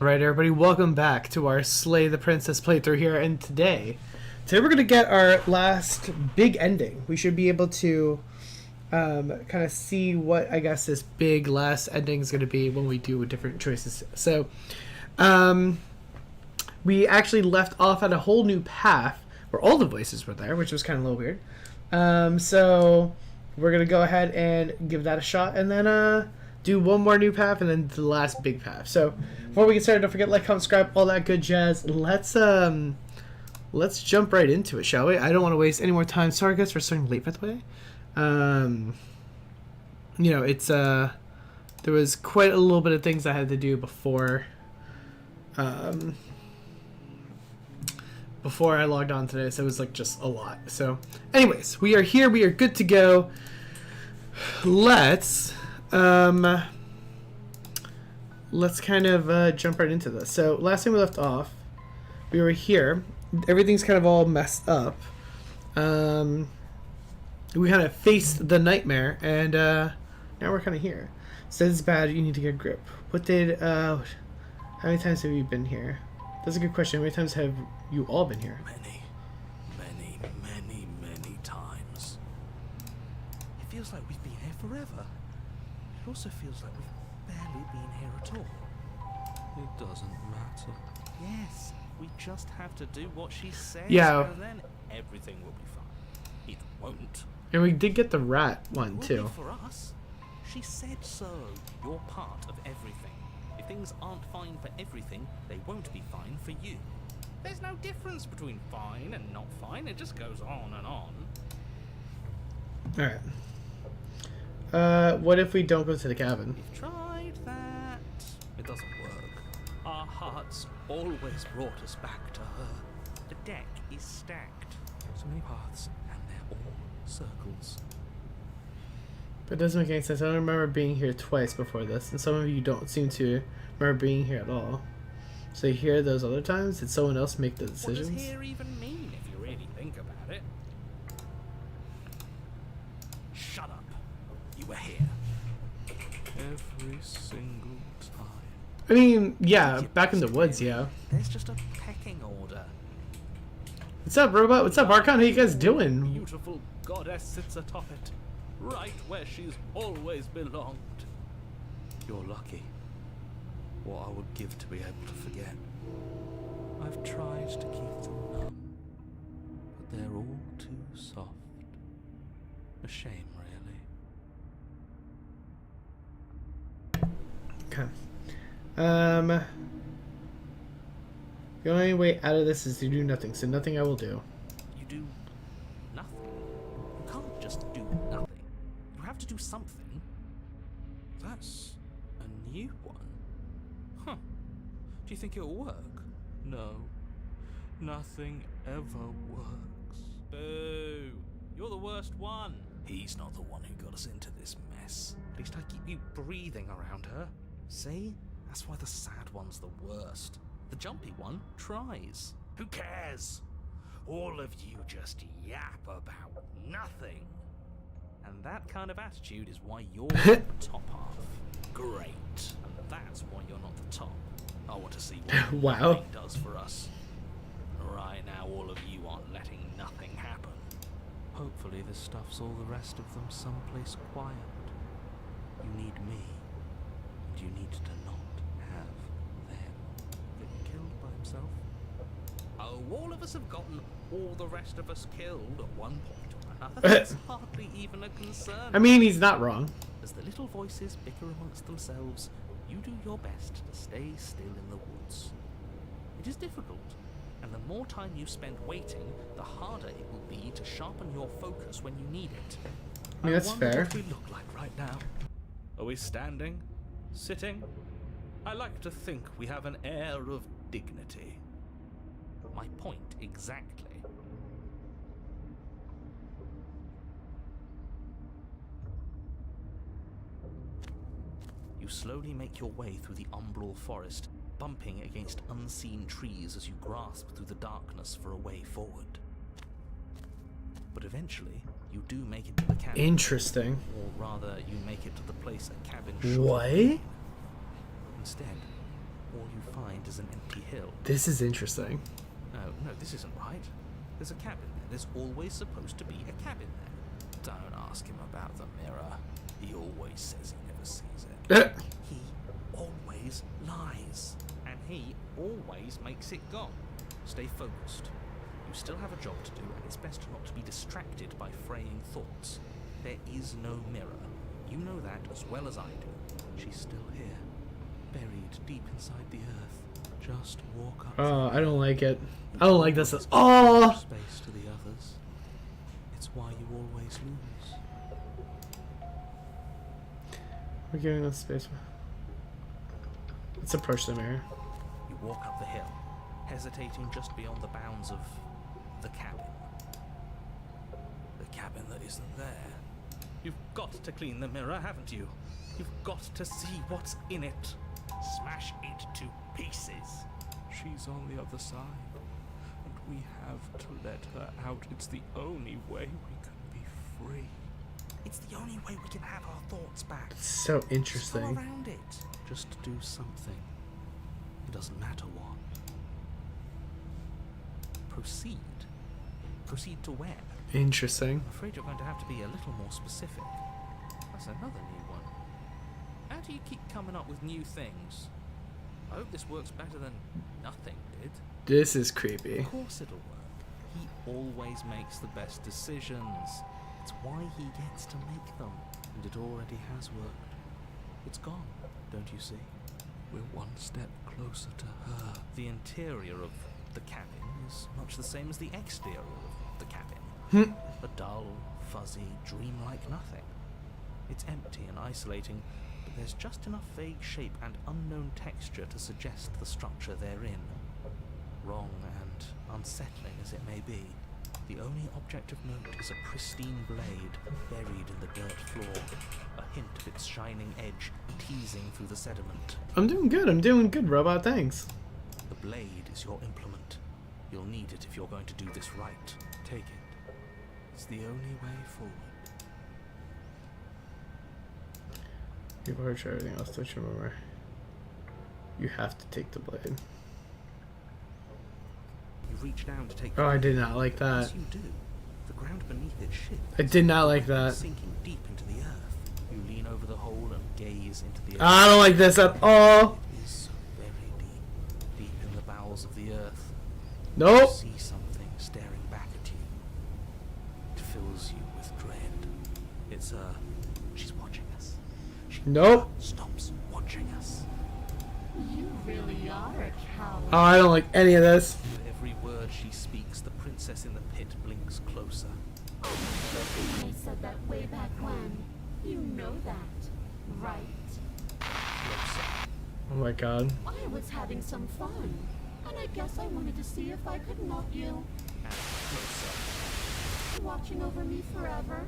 Alright everybody, welcome back to our Slay the Princess playthrough here, and today we're going to get our last big ending. We should be able to kind of see what, I guess, this big last ending is going to be when we do different choices. So, we actually left off at a whole new path where all the voices were there, which was kind of a little weird. So, we're going to go ahead and give that a shot, and then do one more new path, and then the last big path. So, before we get started, don't forget to like, comment, subscribe, all that good jazz. Let's jump right into it, shall we? I don't want to waste any more time. Sorry guys for starting late, by the way. You know, it's there was quite a little bit of things I had to do before before I logged on today, so it was like just a lot. So anyways, we are here, we are good to go. Let's kind of jump right into this. So last time we left off, we were here. Everything's kind of all messed up. We kind of faced the nightmare, and now we're kind of here. Says it's bad, you need to get a grip. What did, how many times have you been here? That's a good question. How many times have you all been here? Many times. It feels like we've been here forever. It also feels like we've barely been here at all. It doesn't matter. Yes, we just have to do what she says, yeah, and then everything will be fine. It won't. And we did get the rat one too. It will be for us. She said so. You're part of everything. If things aren't fine for everything, they won't be fine for you. There's no difference between fine and not fine. It just goes on and on. Alright. What if we don't go to the cabin? We've tried that. It doesn't work. Our hearts always brought us back to her. The deck is stacked. So many paths, and they're all circles. But it doesn't make any sense. I don't remember being here twice before this, and some of you don't seem to remember being here at all. So here those other times, did someone else make the decisions? What does here even mean if you really think about it? Shut up. You were here. Every single time. I mean, yeah, back in the woods, yeah. There's just a pecking order. What's up, robot? What's up, Archon? How you guys doing? Beautiful goddess sits atop it, right where she's always belonged. You're lucky. What I would give to be able to forget. I've tried to keep them numb, but they're all too soft. A shame, really. Okay. The only way out of this is to do nothing, so nothing I will do. You do nothing. You can't just do nothing. You have to do something. That's a new one. Huh. Do you think it'll work? No. Nothing ever works. Boo. You're the worst one. He's not the one who got us into this mess. At least I keep you breathing around her. See? That's why the sad one's the worst. The jumpy one tries. Who cares? All of you just yap about nothing. And that kind of attitude is why you're the top half. Great. And that's why you're not the top. I want to see what wow. nothing does for us. Right now, all of you aren't letting nothing happen. Hopefully this stuffs all the rest of them someplace quiet. You need me. And you need to not have them get killed by himself. Oh, all of us have gotten all the rest of us killed at one point or another. That's hardly even a concern. I mean, he's not wrong. As the little voices bicker amongst themselves, you do your best to stay still in the woods. It is difficult, and the more time you spend waiting, the harder it will be to sharpen your focus when you need it. I mean, that's wonder fair. What we look like right now. Are we standing? Sitting? I like to think we have an air of dignity. My point exactly. You slowly make your way through the umbral forest, bumping against unseen trees as you grasp through the darkness for a way forward. But eventually, you do make it to the cabin. Interesting. Or rather, you make it to the place a cabin should What? be. Instead, all you find is an empty hill. This is interesting. No, this isn't right. There's a cabin there. There's always supposed to be a cabin there. Don't ask him about the mirror. He always says he never sees it. He always lies. And he always makes it gone. Stay focused. You still have a job to do, and it's best not to be distracted by fraying thoughts. There is no mirror. You know that as well as I do. She's still here, buried deep inside the earth. Just walk up. Oh, I don't like it. I don't like this at all. Space to the others. It's why you always lose. We're giving us space. Let's approach the mirror. You walk up the hill, hesitating just beyond the bounds of the cabin. The cabin that isn't there. You've got to clean the mirror, haven't you? You've got to see what's in it. Smash it to pieces. She's on the other side, and we have to let her out. It's the only way we can be free. It's the only way we can have our thoughts back. So Just interesting. go around it. Just do something. It doesn't matter what. Proceed. Proceed to where? Interesting. I'm afraid you're going to have to be a little more specific. That's another new one. How do you keep coming up with new things? I hope this works better than nothing did. This is creepy. Of course it'll work. He always makes the best decisions. It's why he gets to make them. And it already has worked. It's gone, don't you see? We're one step closer to her. The interior of the cabin is much the same as the exterior of the cabin. A dull, fuzzy, dreamlike nothing. It's empty and isolating, but there's just enough vague shape and unknown texture to suggest the structure therein. Wrong and unsettling as it may be, the only object of note is a pristine blade buried in the dirt floor, a hint of its shining edge teasing through the sediment. I'm doing good, robot. Thanks. The blade is your implement. You'll need it if you're going to do this right. Take it. It's the only way forward. You've already tried everything else, don't you remember? You have to take the blade. You reach down to take. Oh, I did not like that. As you do, the ground beneath it shifts. I did not like that. Sinking deep into the earth, you lean over the hole and gaze into the earth. I don't like this at all. It is so very deep, deep in the bowels of the earth. Nope. You see something staring back at you. It fills you with dread. It's she's watching us. She Nope. stops watching us. You really are a coward. Oh, I don't like any of this. With every word she speaks, the princess in the pit blinks closer. They said that way back when. You know that, right? Closer. Oh my god. I was having some fun, and I guess I wanted to see if I could knock you. And closer. Watching over me forever?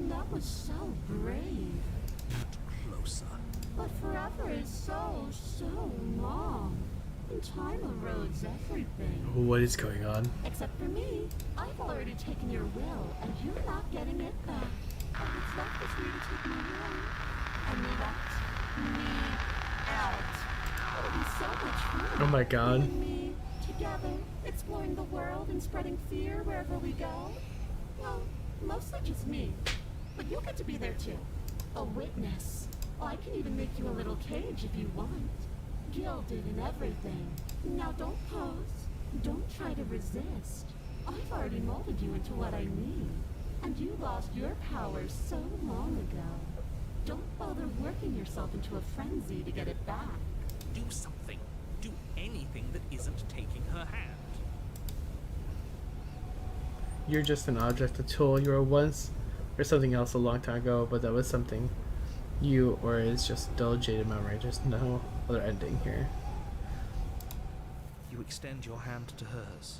That was so brave. And closer. But forever is so long. And time erodes everything. What is going on? Except for me. I've already taken your will, and you're not getting it back. And what's left is for you to take me away. And me out. It'll be so much fun. Oh my You god. and me, together, exploring the world and spreading fear wherever we go. Well, mostly just me. But you'll get to be there too. A witness. I can even make you a little cage if you want. Gilded and everything. Now don't pose. Don't try to resist. I've already molded you into what I need. And you lost your powers so long ago. Don't bother working yourself into a frenzy to get it back. Do something. Do anything that isn't taking her hand. You're just an object, a tool. You were once or something else a long time ago, but that was something you or is just dull jaded memory. There's no other ending here. You extend your hand to hers.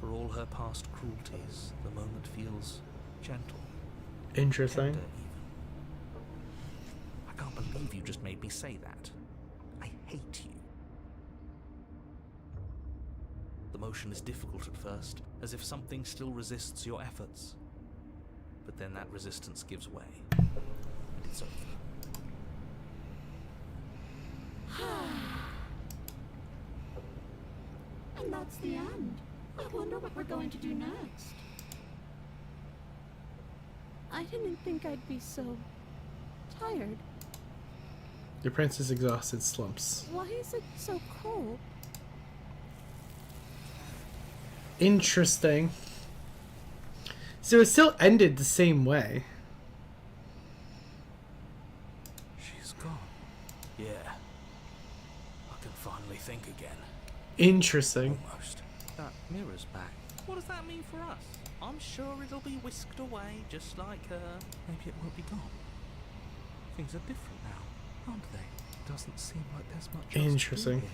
For all her past cruelties, the moment feels gentle, Interesting. tender even. I can't believe you just made me say that. I hate you. The motion is difficult at first, as if something still resists your efforts. But then that resistance gives way, and it's over. And that's the end. I wonder what we're going to do next. I didn't think I'd be so tired. Your princess exhausted slumps. Why is it so cold? Interesting. So it still ended the same way. She's gone. Yeah. I can finally think again. Interesting. Almost. That mirror's back. What does that mean for us? I'm sure it'll be whisked away just like her. Maybe it won't be gone. Things are different now, aren't they? Doesn't seem like there's much else to do Interesting. here.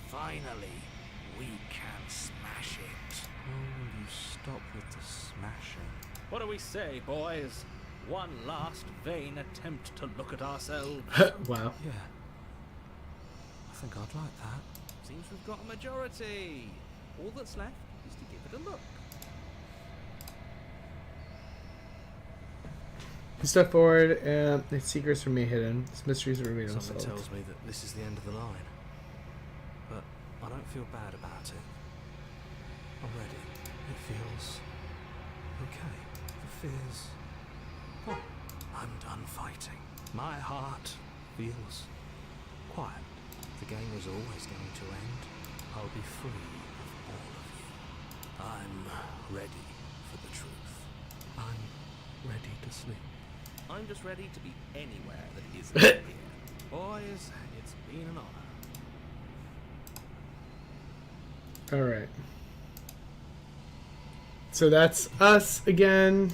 Finally, we can smash it. Oh, will you stop with the smashing? What do we say, boys? One last vain attempt to look at ourselves. Wow. Yeah. I think I'd like that. Seems we've got a majority. All that's left is to give it a look. You step forward, and the secrets remain hidden. Its mysteries remain Something unsolved. tells me that this is the end of the line. But I don't feel bad about it. I'm ready. It feels okay. The fears. Oh, I'm done fighting. My heart feels quiet. The game was always going to end. I'll be free of all of you. I'm ready for the truth. I'm ready to sleep. I'm just ready to be anywhere that isn't here. Boys, it's been an honor. Alright. So that's us again.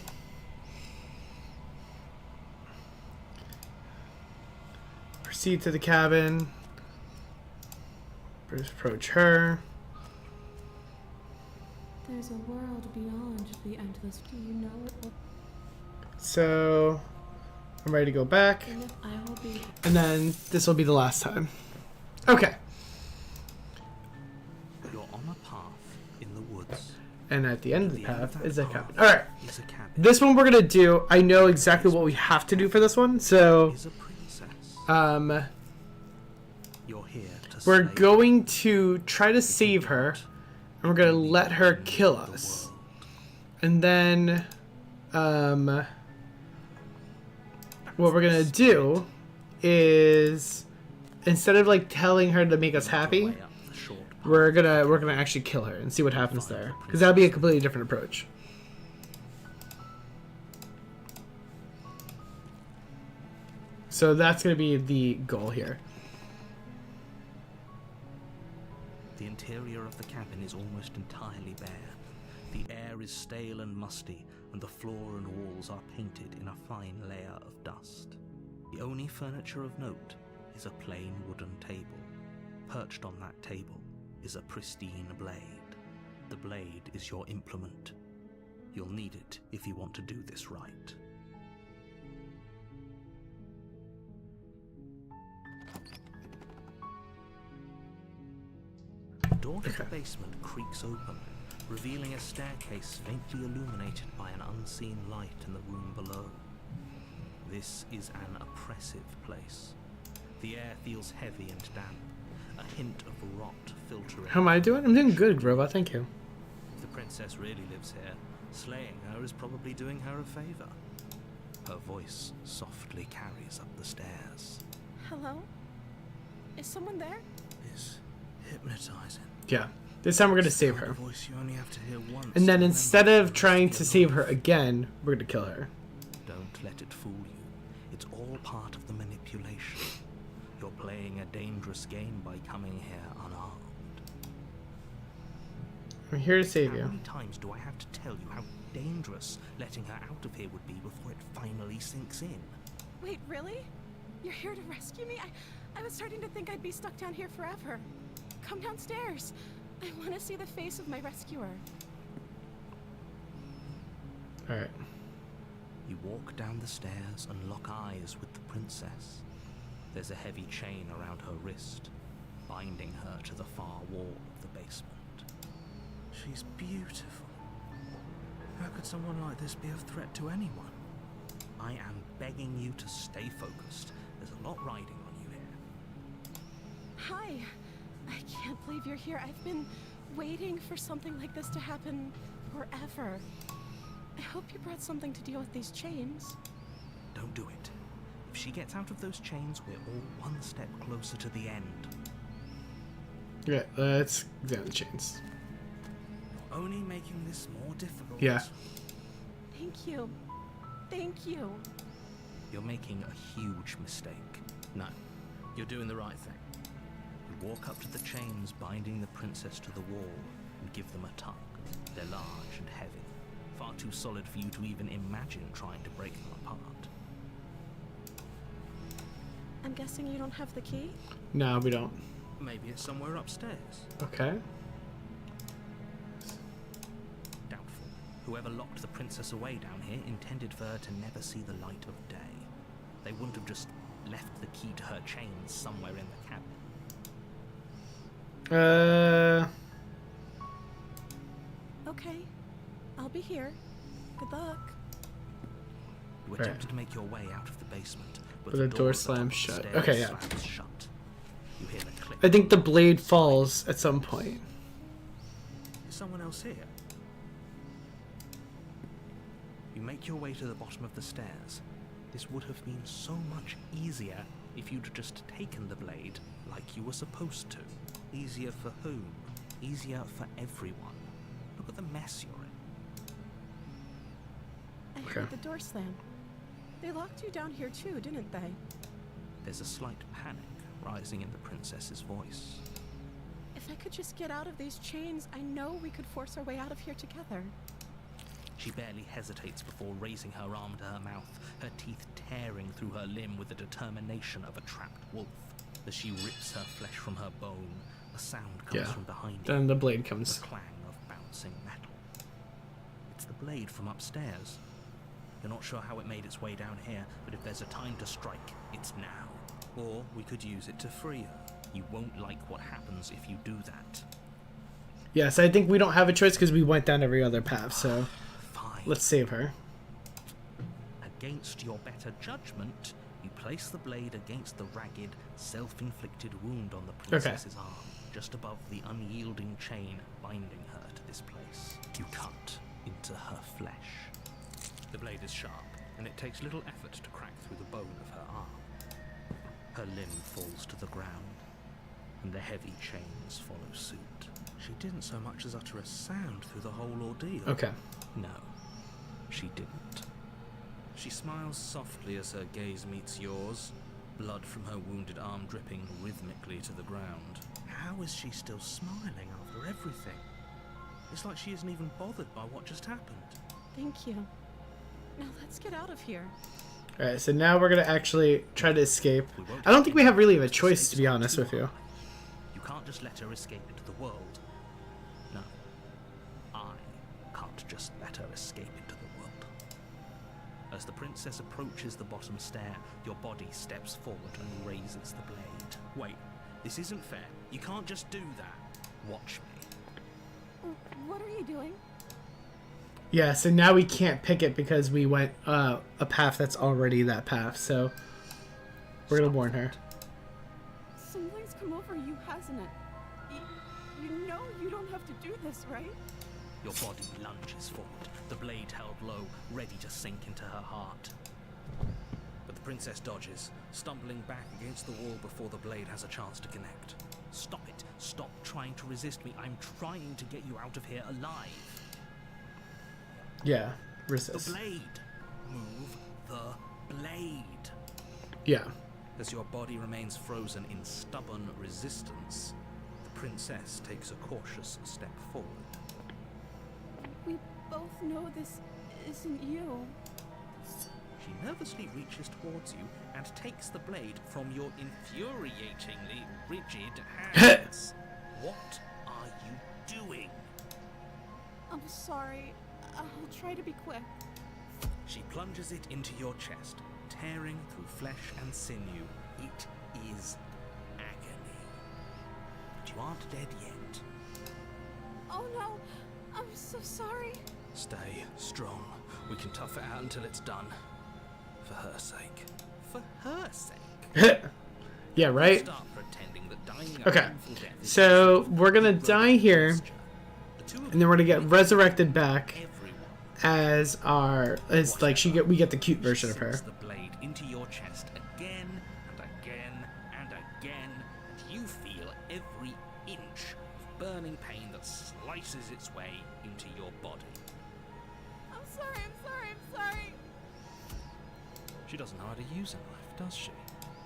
Proceed to the cabin. Approach her. There's a world beyond the endless. Do you know it? So I'm ready to go back. I will be. And then this will be the last time. Okay. You're on a path in the woods. And at the end of the The end path of is that a cabin. path Alright. is a cabin. This one we're gonna do. I know exactly what we have to do for this one. So Is a princess. You're here to we're slay going to try to save her. And we're gonna let her kill the us. world. And then what we're gonna do is instead of like telling her to make us happy, Way up the short path. we're gonna actually kill her and see what happens there. Because that'll be a completely different approach. So that's gonna be the goal here. The interior of the cabin is almost entirely bare. The air is stale and musty, and the floor and walls are painted in a fine layer of dust. The only furniture of note is a plain wooden table. Perched on that table is a pristine blade. The blade is your implement. You'll need it if you want to do this right. The door to the basement creaks open, revealing a staircase faintly illuminated by an unseen light in the room below. This is an oppressive place. The air feels heavy and damp, a hint of rot filtering. How am I doing? I'm doing good, Robot. Thank you. If the princess really lives here, slaying her is probably doing her a favor. Her voice softly carries up the stairs. Hello? Is someone there? It's hypnotizing. Yeah. This time we're gonna save The her. voice you only have to hear once. And then to instead remember of for the trying rest to of save your her life. again, we're gonna kill her. Don't let it fool you. It's all part of the manipulation. You're playing a dangerous game by coming here unarmed. I'm here to save How you. many times do I have to tell you how dangerous letting her out of here would be before it finally sinks in? Wait, really? You're here to rescue me? I was starting to think I'd be stuck down here forever. Come downstairs. I want to see the face of my rescuer. Alright. You walk down the stairs and lock eyes with the princess. There's a heavy chain around her wrist, binding her to the far wall of the basement. She's beautiful. How could someone like this be a threat to anyone? I am begging you to stay focused. There's a lot riding on you here. Hi. I can't believe you're here. I've been waiting for something like this to happen forever. I hope you brought something to deal with these chains. Don't do it. If she gets out of those chains, we're all one step closer to the end. Yeah, let's examine the chains. You're only making this more difficult. Yeah. Thank you. Thank you. You're making a huge mistake. No, you're doing the right thing. You walk up to the chains binding the princess to the wall and give them a tug. They're large and heavy, far too solid for you to even imagine trying to break them apart. I'm guessing you don't have the key? No, we don't. Maybe it's somewhere upstairs. Okay. Doubtful. Whoever locked the princess away down here intended for her to never see the light of day. They wouldn't have just left the key to her chains somewhere in the cabin. Okay. I'll be here. Good luck. You Right. attempted to make your way out of the basement, But the door at the slams top shut. of the stairs Okay, yeah. slams shut. You hear the click. I think the blade falls at some point. Is someone else here? You make your way to the bottom of the stairs. This would have been so much easier if you'd just taken the blade like you were supposed to. Easier for whom? Easier for everyone. Look at the mess you're in. I heard the door slam. They locked you down here too, didn't they? There's a slight panic rising in the princess's voice. If I could just get out of these chains, I know we could force our way out of here together. She barely hesitates before raising her arm to her mouth, her teeth tearing through her limb with the determination of a trapped wolf. As she rips her flesh from her bone, a sound comes from behind you. Then the blade comes. The clang of bouncing metal. It's the blade from upstairs. You're not sure how it made its way down here, but if there's a time to strike, it's now. Or we could use it to free her. You won't like what happens if you do that. Yes, I think we don't have a choice because we went down every other path, so Fine. let's save her. Against your better judgment, you place the blade against the ragged, self-inflicted wound on the princess's arm, just above the unyielding chain binding her to this place. You cut into her flesh. The blade is sharp, and it takes little effort to crack through the bone of her arm. Her limb falls to the ground, and the heavy chains follow suit. She didn't so much as utter a sound through the whole ordeal. Okay. No, she didn't. She smiles softly as her gaze meets yours, blood from her wounded arm dripping rhythmically to the ground. How is she still smiling after everything? It's like she isn't even bothered by what just happened. Thank you. Now let's get out of here. Alright, so now we're going to actually try to escape. I don't think we have really a choice, to be honest with you. You can't just let her escape into the world. No, I can't just let her escape into the world. As the princess approaches the bottom stair, your body steps forward and raises the blade. Wait, this isn't fair. You can't just do that. Watch me. What are you doing? Yeah, so now we can't pick it because we went a path that's already that path, so we're going to warn her. Something's come over you, hasn't it? You know you don't have to do this, right? Your body lunges forward, the blade held low, ready to sink into her heart. But the princess dodges, stumbling back against the wall before the blade has a chance to connect. Stop it. Stop trying to resist me. I'm trying to get you out of here alive. Yeah, resist. The blade. Move the blade. Yeah. As your body remains frozen in stubborn resistance, the princess takes a cautious step forward. We both know this isn't you. She nervously reaches towards you and takes the blade from your infuriatingly rigid hands. What are you doing? I'm sorry. I'll try to be quick. She plunges it into your chest, tearing through flesh and sinew. It is agony. But you aren't dead yet. Oh no! I'm so sorry. Stay strong. We can tough it out until it's done. For her sake. For her sake. Yeah, right? Start pretending that dying a Okay. painful death is So we're going to die here. two of and then we're gonna you get resurrected back everyone. as we get the cute version of her. Sinks the blade into your chest again and again and again, and you feel every inch of burning pain that slices its way into your body. I'm sorry, I'm sorry, I'm sorry. She doesn't know how to use a knife, does she?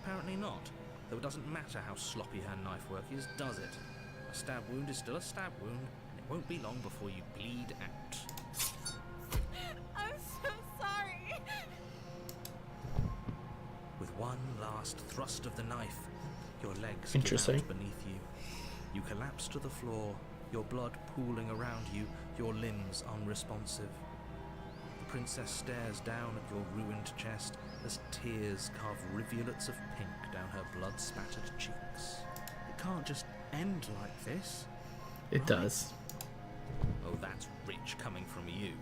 Apparently not. Though it doesn't matter how sloppy her knife work is, does it? A stab wound is still a stab wound, and it won't be long before you bleed out. I'm so sorry. With one last thrust of the knife, your legs Interesting. give out beneath you. You collapse to the floor, your blood pooling around you, your limbs unresponsive. The princess stares down at your ruined chest as tears carve rivulets of pink down her blood-spattered cheeks. It can't just end like this. It does. Oh, that's rich coming from you.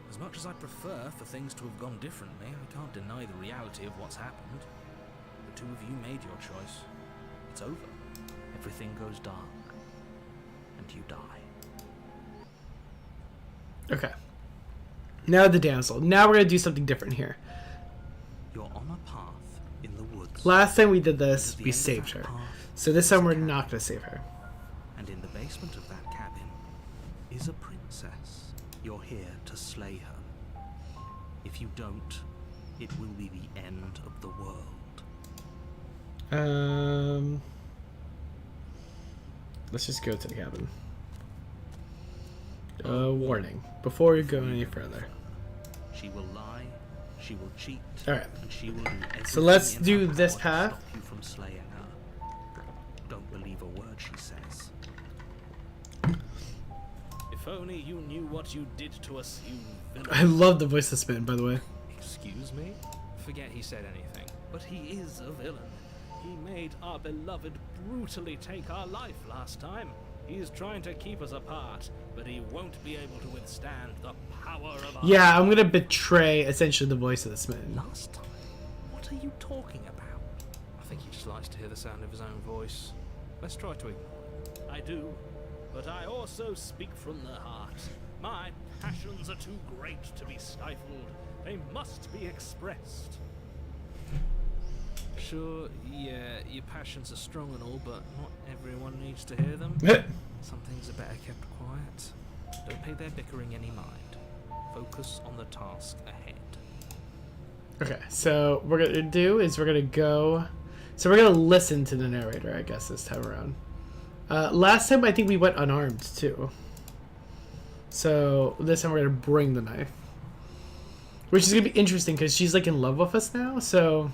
As much as I prefer for things to have gone differently, I can't deny the reality of what's happened. The two of you made your choice. It's over. Everything goes dark. And you die. Okay. Now the damsel. Now we're gonna do something different here. You're on a path in the woods. Last time we did this, At the we end of saved that her. path So this time we're is a not gonna save her. And in the basement of that cabin is a princess. You're here to slay her. If you don't, it will be the end of the world. Let's just go to the cabin. Warning. Before we go any further. She will lie, she will cheat, Alright. and she will do everything So let's in do her this power to path. stop you from slaying her. Don't believe a word she says. If only you knew what you did to us, you villain. I love the voice of Spin, by the way. Excuse me? Forget he said anything. But he is a villain. He made our beloved brutally take our life last time. He's trying to keep us apart, but he won't be able to withstand the power of our... Yeah, I'm gonna betray essentially the voice of the Smitten. Last time? What are you talking about? I think he just likes to hear the sound of his own voice. Let's try to ignore it. I do, but I also speak from the heart. My passions are too great to be stifled. They must be expressed. Sure, yeah, your passions are strong and all, but not everyone needs to hear them. Some things are better kept quiet. Don't pay their bickering any mind. Focus on the task ahead. Okay, so what we're gonna do is we're gonna go. So we're gonna listen to the narrator, I guess, this time around. Last time I think we went unarmed too. So this time we're gonna bring the knife, which is gonna be interesting because she's like in love with us now. So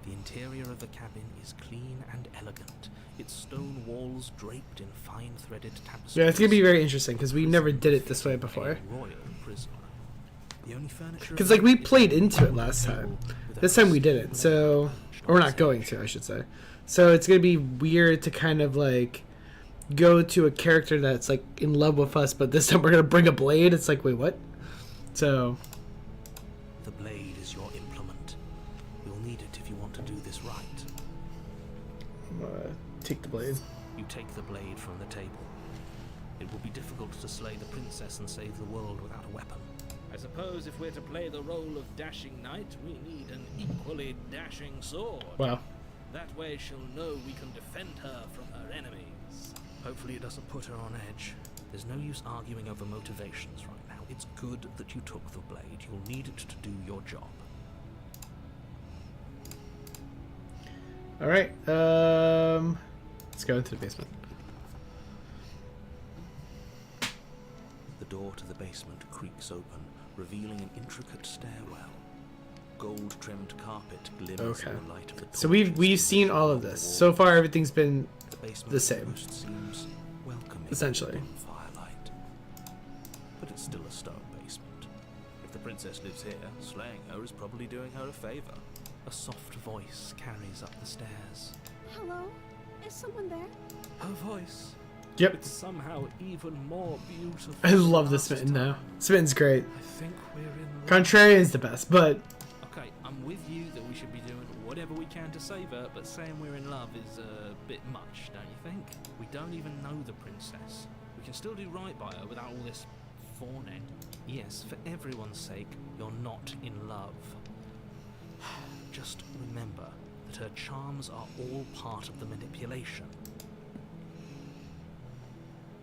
The interior of the cabin is clean and elegant. Its stone walls draped in fine threaded tapestry. yeah, it's gonna be very interesting because we never did it this way before. Royal prison. The only furniture Because like we is a played into it table last time. with a This time we feast didn't. with So, perched or we're on not its going edge. to, I should say. So it's gonna be weird to kind of like go to a character that's like in love with us, but this time we're gonna bring a blade. It's like, wait, what? So The blade is your implement. You'll need it if you want to do this right. I'm gonna take the blade. You take the blade from the table. It will be difficult to slay the princess and save the world without a weapon. I suppose if we're to play the role of dashing knight, we need an equally dashing sword. Wow. That way she'll know we can defend her from her enemies. Hopefully it doesn't put her on edge. There's no use arguing over motivations right now. It's good that you took the blade. You'll need it to do your job. All right. Let's go into the basement. The door to the basement creaks open, revealing an intricate stairwell. Gold-trimmed carpet glimmers Okay. in the light of the So we've torches seen all of this. So far, everything's been the basement the same. almost seems welcoming Essentially. in firelight. But it's still a stone basement. If the princess lives here, slaying her is probably doing her a favor. A soft voice carries up the stairs. Hello? Is someone there? Her voice. Yep. It's somehow even more beautiful. I love than the last Smitten now. time. Smiten's great. I think we're in love. Contrarian's the best, but Okay, I'm with you that we should be doing whatever we can to save her, but saying we're in love is a bit much, don't you think? We don't even know the princess. We can still do right by her without all this fawning. Yes, for everyone's sake, you're not in love. Just remember that her charms are all part of the manipulation.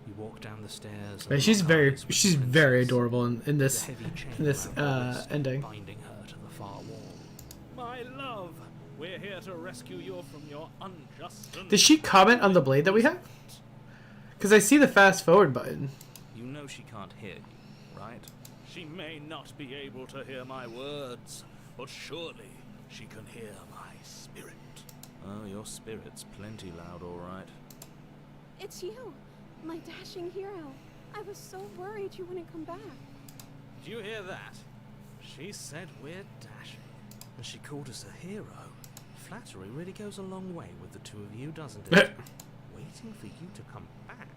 You walk down the stairs. Right, she's very adorable in this ending. Binding her to the far wall. My love, we're here to rescue you from your unjust. Did she comment on the blade that we have? Because I see the fast forward button. You know she can't hear you, right? She may not be able to hear my words, but surely she can hear my spirit. Oh, your spirit's plenty loud, all right. It's you, my dashing hero. I was so worried you wouldn't come back. Did you hear that? She said we're dashing, and she called us a hero. Flattery really goes a long way with the two of you, doesn't it? Waiting for you to come back.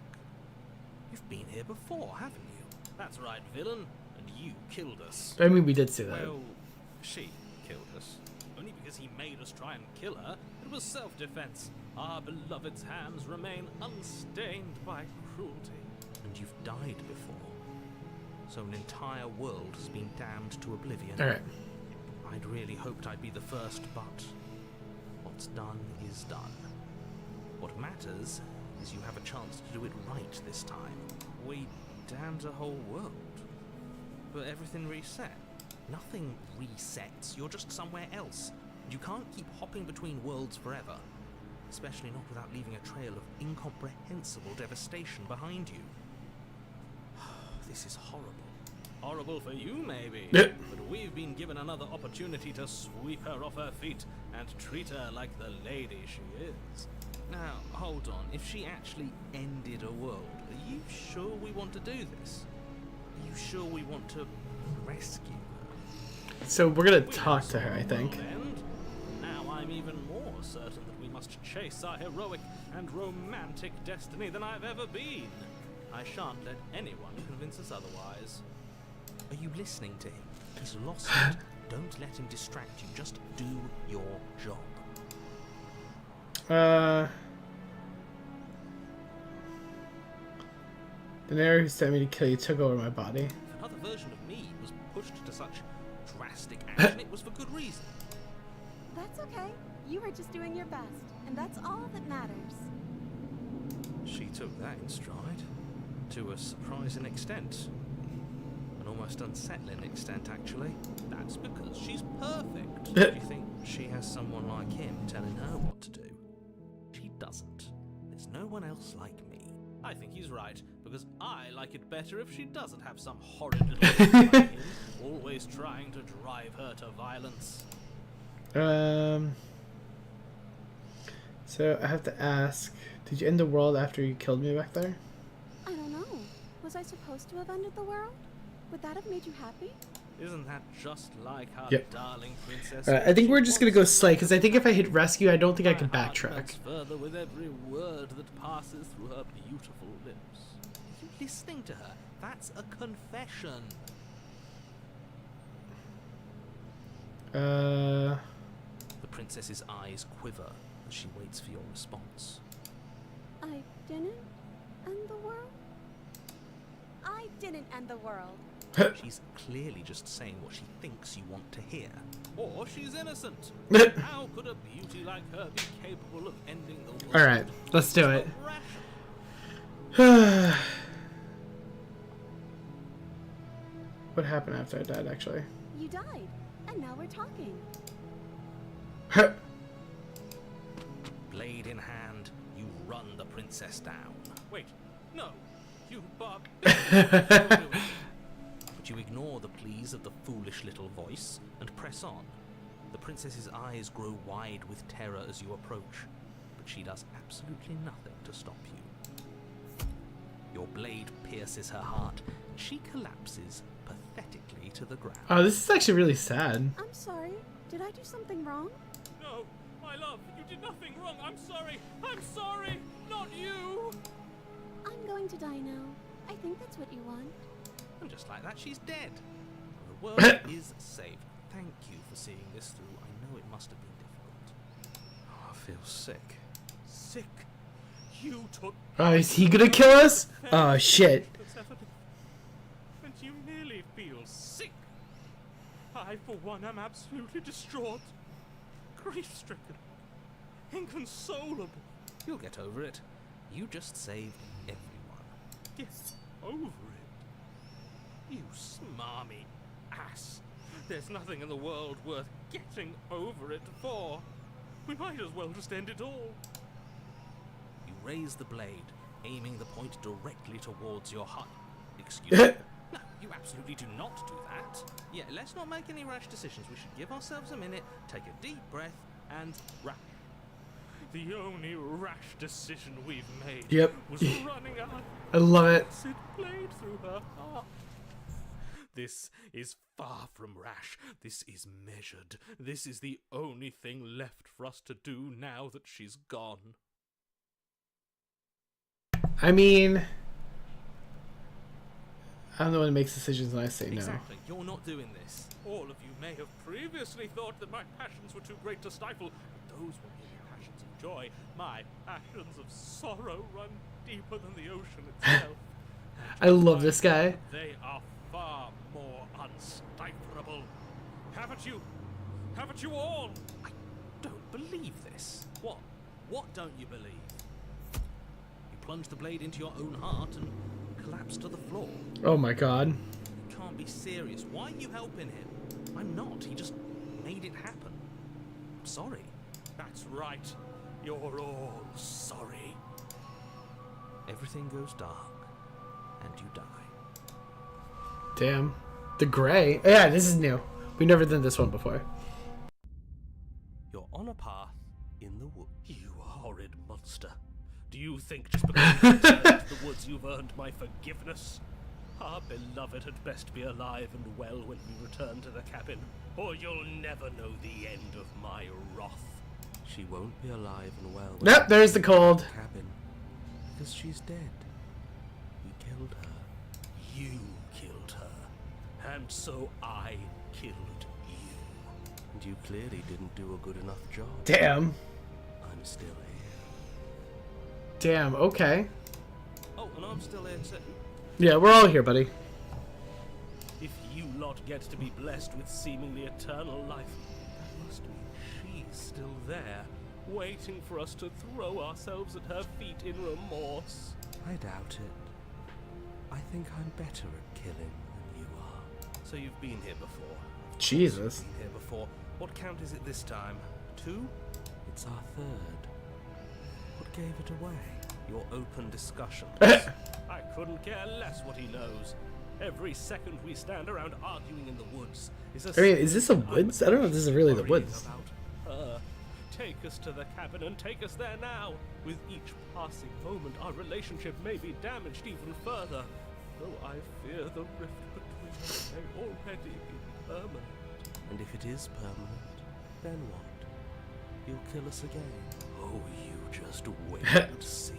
You've been here before, haven't you? That's right, villain. And you killed us. I mean, we did see that. Well, she killed us. Only because he made us try and kill her. It was self-defense. Our beloved's hands remain unstained by cruelty. And you've died before. So an entire world has been damned to oblivion. Alright. I'd really hoped I'd be the first, but what's done is done. What matters is you have a chance to do it right this time. We damned a whole world. But everything reset. Nothing resets. You're just somewhere else. You can't keep hopping between worlds forever. Especially not without leaving a trail of incomprehensible devastation behind you. This is horrible. Horrible for you, maybe. But we've been given another opportunity to sweep her off her feet and treat her like the lady she is. Now, hold on. If she actually ended a world, are you sure we want to do this? Are you sure we want to rescue her? So we're gonna talk to her, I think. Now I'm even more certain that we must chase our heroic and romantic destiny than I've ever been. I shan't let anyone convince us otherwise. Are you listening to him? He's lost it. Don't let him distract you. Just do your job. The narrator who sent me to kill you took over my body. If another version of me was pushed to such drastic action, it was for good reason. That's okay. You were just doing your best, and that's all that matters. She took that in stride. To a surprising extent. An almost unsettling extent, actually. That's because she's perfect. Do you think she has someone like him telling her what to do? She doesn't. There's no one else like me. I think he's right, because I like it better if she doesn't have some horrid little like him, always trying to drive her to violence. So I have to ask, did you end the world after you killed me back there? I don't know. Was I supposed to have ended the world? Would that have made you happy? Isn't that just like our darling princess? I think we're just gonna go slay, because I think if I hit rescue, I don't think I can backtrack. Further with every word that passes through her beautiful lips. Are you listening to her? That's a confession. The princess's eyes quiver as she waits for your response. I didn't end the world? I didn't end the world. She's clearly just saying what she thinks you want to hear. Or she's innocent. How could a beauty like her be capable of ending the world? Alright, let's do it. What happened after I died, actually? You died, and now we're talking. Blade in hand, you run the princess down. Wait, no, you barb. But you ignore the pleas of the foolish little voice and press on. The princess's eyes grow wide with terror as you approach, but she does absolutely nothing to stop you. Your blade pierces her heart, and she collapses pathetically to the ground. Oh, this is actually really sad. I'm sorry. Did I do something wrong? No, my love, you did nothing wrong. I'm sorry. I'm sorry. Not you. I'm going to die now. I think that's what you want. And just like that, she's dead. The world is saved. Thank you for seeing this through. I know it must have been difficult. Oh, I feel sick. Sick? You took Oh, is he gonna kill us? Oh, shit. that's ever been, and you nearly feel sick. I, for one, am absolutely distraught, grief-stricken, inconsolable. You'll get over it. You just saved everyone. Get over it? You smarmy ass. There's nothing in the world worth getting over it for. We might as well just end it all. You raise the blade, aiming the point directly towards your heart. Excuse me. No, you absolutely do not do that. Yeah, let's not make any rash decisions. We should give ourselves a minute, take a deep breath, and rash. The only rash decision we've made was running out. I love it. Acid blade through her heart. This is far from rash. This is measured. This is the only thing left for us to do now that she's gone. I mean, I'm the one who makes decisions and I say no. Exactly. You're not doing this. All of you may have previously thought that my passions were too great to stifle, but those were merely passions of joy. My passions of sorrow run deeper than the ocean itself. I love this guy. They are far more unstiflable. Haven't you? Haven't you all? I don't believe this. What? What don't you believe? You plunge the blade into your own heart and collapse to the floor. Oh my god. You can't be serious. Why are you helping him? I'm not. He just made it happen. I'm sorry. That's right. You're all sorry. Everything goes dark, and you die. Damn. The gray. Yeah, this is new. We've never done this one before. You're on a path in the woods. You horrid monster. Do you think just because you returned to the woods you've earned my forgiveness? Our beloved had best be alive and well when we return to the cabin, or you'll never know the end of my wrath. She won't be alive and well when Nope, there's the cold. cabin, because she's dead. We killed her. You killed her. And so I killed you. And you clearly didn't do a good enough job. Damn. I'm still here. Damn, okay. Oh, and I'm still here too. Yeah, we're all here, buddy. If you lot get to be blessed with seemingly eternal life, that must mean she's still there, waiting for us to throw ourselves at her feet in remorse. I doubt it. I think I'm better at killing than you are. So you've been here before. Jesus. Been here before. What count is it this time? 2? It's our 3rd. What gave it away? Your open discussions. I couldn't care less what he knows. Every second we stand around arguing in the woods is a... I mean, is this the woods? I don't know if this is really the worrying woods. about her. Take us to the cabin and take us there now. With each passing moment, our relationship may be damaged even further. Though I fear the rift between us may already be permanent. And if it is permanent, then what? You'll kill us again. Oh, you just wait and see.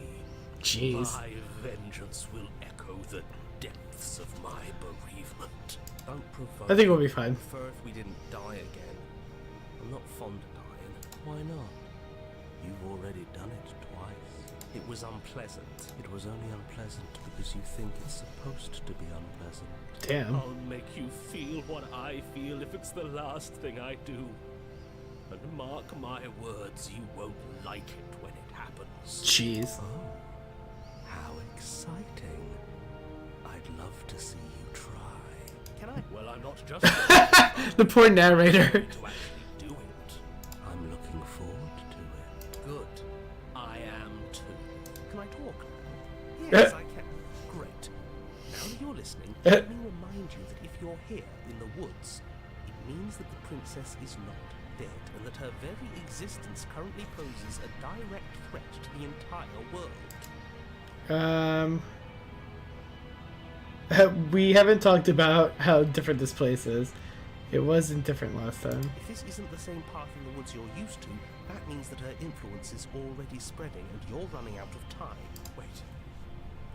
Jeez. My vengeance will echo the depths of my bereavement. Don't provoke. I think we'll be fine. I'd prefer if we didn't die again. I'm not fond of dying. Why not? You've already done it twice. It was unpleasant. It was only unpleasant because you think it's supposed to be unpleasant. Damn. I'll make you feel what I feel if it's the last thing I do. And mark my words, you won't like it when it happens. Jeez. Oh, how exciting. I'd love to see you try. Can I? Well, I'm not just The poor narrator. to actually do it. I'm looking forward to it. Good. I am too. Can I talk? Yes, I can. Great. Now that you're listening, let me remind you that if you're here in the woods, it means that the princess is not dead, and that her very existence currently poses a direct threat to the entire world. We haven't talked about how different this place is. It wasn't different last time. If this isn't the same path in the woods you're used to, that means that her influence is already spreading and you're running out of time. Wait.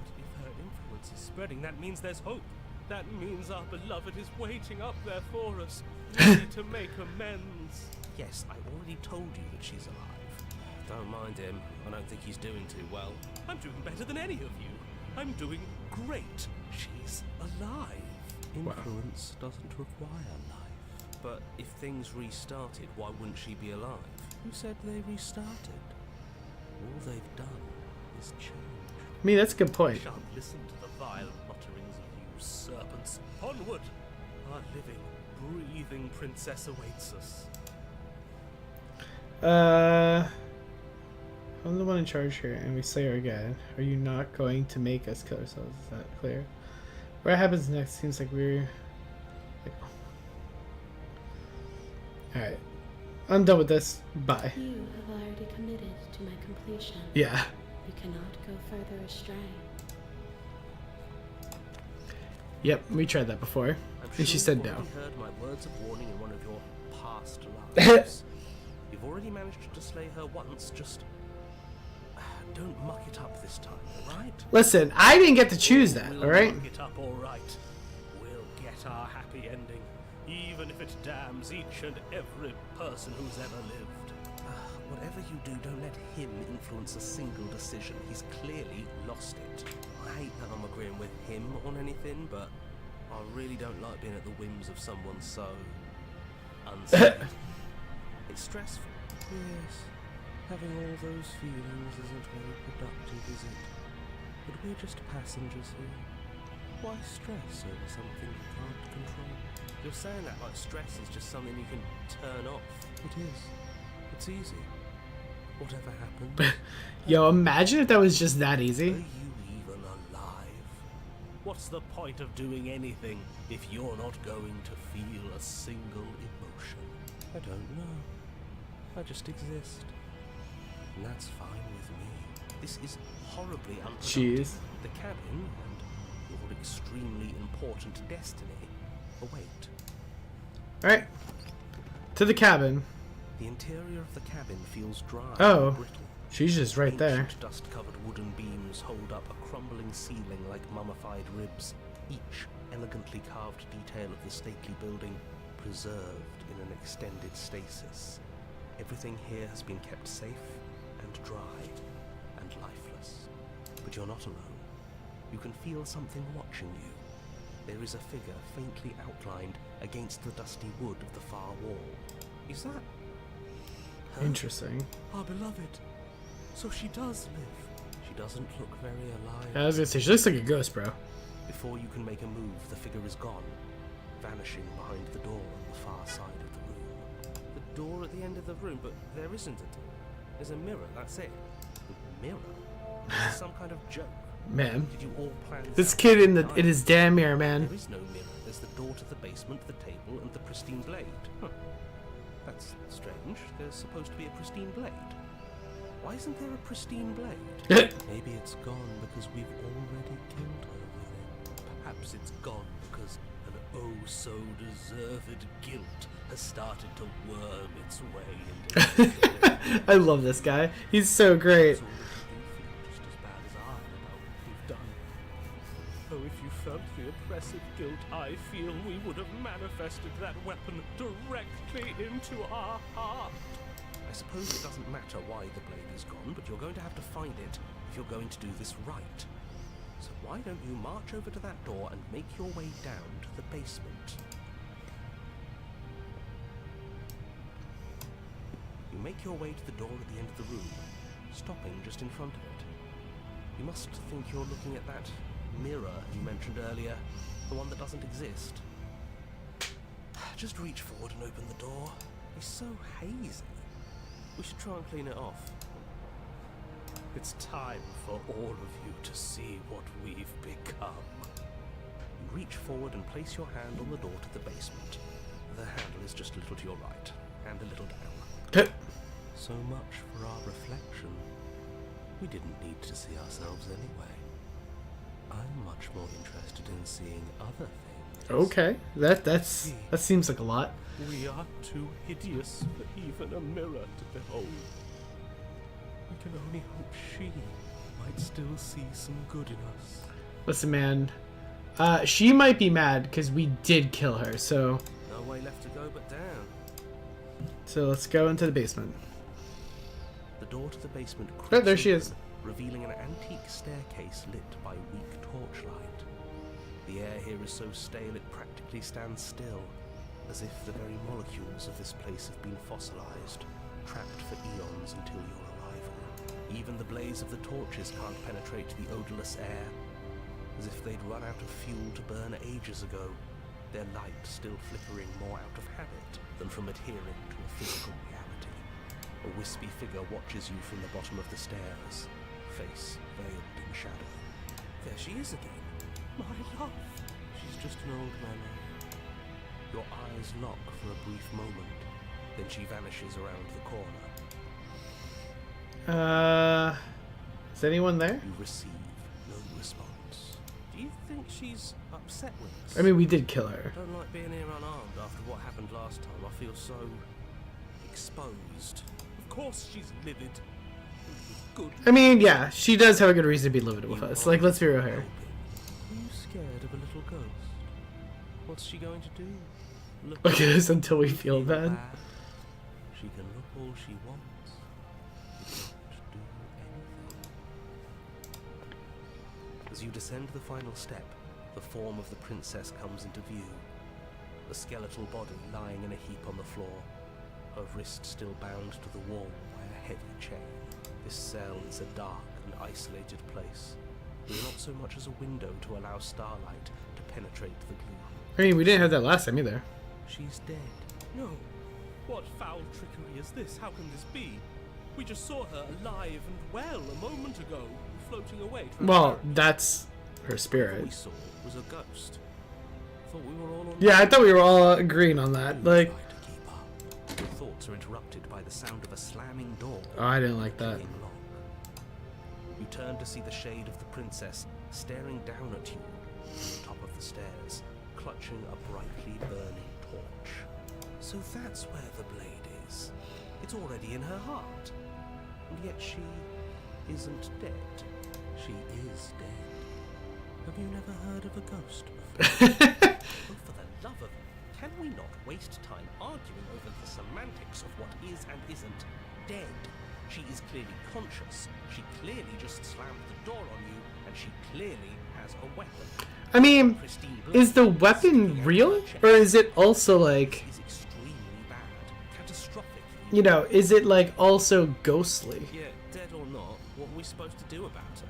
But if her influence is spreading, that means there's hope. That means our beloved is waiting up there for us, ready to make amends. Yes, I already told you that she's alive. Don't mind him. I don't think he's doing too well. I'm doing better than any of you. I'm doing great. She's alive. Influence doesn't require life. But if things restarted, why wouldn't she be alive? Who said they restarted? All they've done is change. I mean, that's a good point. Shan't listen to the vile mutterings of you serpents. Onward! Our living, breathing princess awaits us. I'm the one in charge here, and we slay her again. Are you not going to make us kill ourselves? Is that clear? What happens next seems like we're... Alright. I'm done with this. Bye. You have already committed to my completion. Yeah. You cannot go further astray. Yep, we tried that before. I'm And she sure said you've no. already heard my words of warning in one of your past lives. You've already managed to slay her once, just... don't muck it up this time, alright? Listen, I didn't get to choose that, We'll alright? muck it up alright. We'll get our happy ending, even if it damns each and every person who's ever lived. Whatever you do, don't let him influence a single decision. He's clearly lost it. I hate that I'm agreeing with him on anything, but I really don't like being at the whims of someone so unsafe. It's stressful. Yes, having all those feelings isn't very productive, is it? But we're just passengers here. Why stress over something you can't control? You're saying that like stress is just something you can turn off. It is. It's easy. Whatever happens. Yo, imagine if that was just that Are easy. you even alive? What's the point of doing anything if you're not going to feel a single emotion? I don't know. I just exist. And that's fine with me. This is horribly unproductive. Jeez. The cabin and your extremely important destiny await. Alright. To the cabin. The interior of the cabin feels dry Oh. and brittle. She's just right there. Ancient dust-covered wooden beams hold up a crumbling ceiling like mummified ribs, each elegantly carved detail of the stately building preserved in an extended stasis. Everything here has been kept safe and dry and lifeless. But you're not alone. You can feel something watching you. There is a figure faintly outlined against the dusty wood of the far wall. Is that her? Interesting. Our beloved. So she does live. She doesn't look very alive. I was gonna say, she looks like a ghost, bro. Before you can make a move, the figure is gone, vanishing behind the door on the far side of the room. The door at the end of the room, but there isn't it. There's a mirror, that's it. The mirror? This is some kind of joke. Man. Did you all plan This out kid in together? his damn mirror, man. There is no mirror. There's the door to the basement, the table, and the pristine blade. Huh. That's strange. There's supposed to be a pristine blade. Why isn't there a pristine blade? Maybe it's gone because we've already killed her with it. Perhaps it's gone because an oh-so-deserved guilt has started to worm its way into I love this guy. He's so great. It's all that you feel just as bad as I about what we've done. Oh, if you felt the oppressive guilt I feel, we would have manifested that weapon directly into our heart. I suppose it doesn't matter why the blade is gone, but you're going to have to find it if you're going to do this right. So why don't you march over to that door and make your way down to the basement? You make your way to the door at the end of the room, stopping just in front of it. You must think you're looking at that mirror you mentioned earlier, the one that doesn't exist. Just reach forward and open the door. It's so hazy. We should try and clean it off. It's time for all of you to see what we've become. You reach forward and place your hand on the door to the basement. The handle is just a little to your right, and a little down. So much for our reflection. We didn't need to see ourselves anyway. I'm much more interested in seeing other things. Okay, that seems like a lot. We are too hideous for even a mirror to behold. We can only hope she might still see some good in us. Listen, man. She might be mad because we did kill her. So No way left to go but down. let's go into the basement. The door to the basement Oh, creaks there she open, is. revealing an antique staircase lit by weak torchlight. The air here is so stale it practically stands still, as if the very molecules of this place have been fossilized, trapped for eons until your arrival. Even the blaze of the torches can't penetrate the odorless air, as if they'd run out of fuel to burn ages ago, their light still flickering more out of habit than from adhering to a physical reality. A wispy figure watches you from the bottom of the stairs, face veiled in shadow. There she is again. My love. She's just an old memory. Your eyes lock for a brief moment, then she vanishes around the corner. Is anyone there? You receive no response. Do you think she's upset with us? I mean, we did kill her. I don't like being here unarmed after what happened last time. I feel so exposed. Of course she's livid. Good. I mean, yeah, she does have a good reason to be livid with us. Like, let's be real here. Are you scared of a little ghost? What's she going to do? Look Look at us until we feel bad. She can look all she wants. She can't do anything. As you descend the final step, the form of the princess comes into view. A skeletal body lying in a heap on the floor, her wrist still bound to the wall by a heavy chain. This cell is a dark and isolated place, with not so much as a window to allow starlight to penetrate the gloom. I mean, we didn't have that last time either. She's dead. No. What foul trickery is this? How can this be? We just saw her alive and well a moment ago, floating away. Well, that's her What we spirit. saw was a ghost. Thought we were all on. Yeah, I thought we were all agreeing on that. Like, Try to keep up. Your thoughts are interrupted by the sound of a slamming door. oh, I didn't like that. clicking lock. You turn to see the shade of the princess staring down at you from the top of the stairs, clutching a brightly burning torch. So that's where the blade is. It's already in her heart. And yet she isn't dead. She is dead. Have you never heard of a ghost before? Oh, for the love of... Can we not waste time arguing over the semantics of what is and isn't dead? She is clearly conscious. She clearly just slammed the door on you, and she clearly has a weapon. I mean, Pristine blood is the sticking weapon out real? her chest. Or is it also like, Is extremely bad, catastrophic. you know, is it like also ghostly? Yeah, dead or not, what are we supposed to do about her?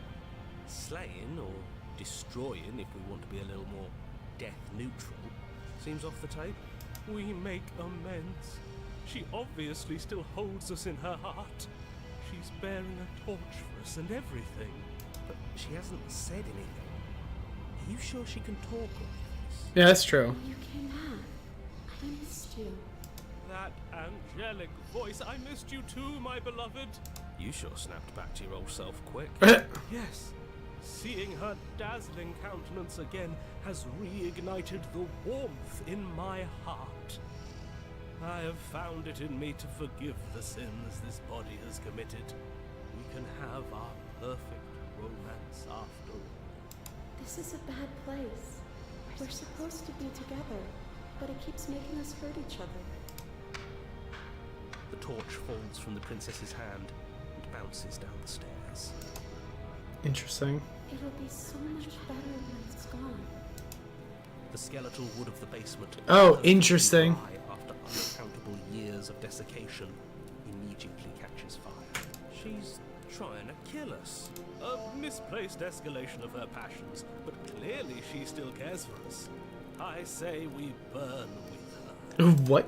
Slaying or destroying, if we want to be a little more death neutral, seems off the table. We make amends. She obviously still holds us in her heart. She's bearing a torch for us and everything. But she hasn't said anything. Are you sure she can talk like this? Yeah, that's true. You came back. I missed you. That angelic voice. I missed you too, my beloved. You sure snapped back to your old self quick. Yes. Seeing her dazzling countenance again has reignited the warmth in my heart. I have found it in me to forgive the sins this body has committed. We can have our perfect romance after all. This is a bad place. We're supposed to be together, but it keeps making us hurt each other. The torch falls from the princess's hand and bounces down the stairs. Interesting. It'll be so much better when it's gone. The skeletal wood of the basement, Oh, perfectly interesting. dry after uncountable years of desiccation, immediately catches fire. She's trying to kill us. A misplaced escalation of her passions, but clearly she still cares for us. I say we burn with her. What?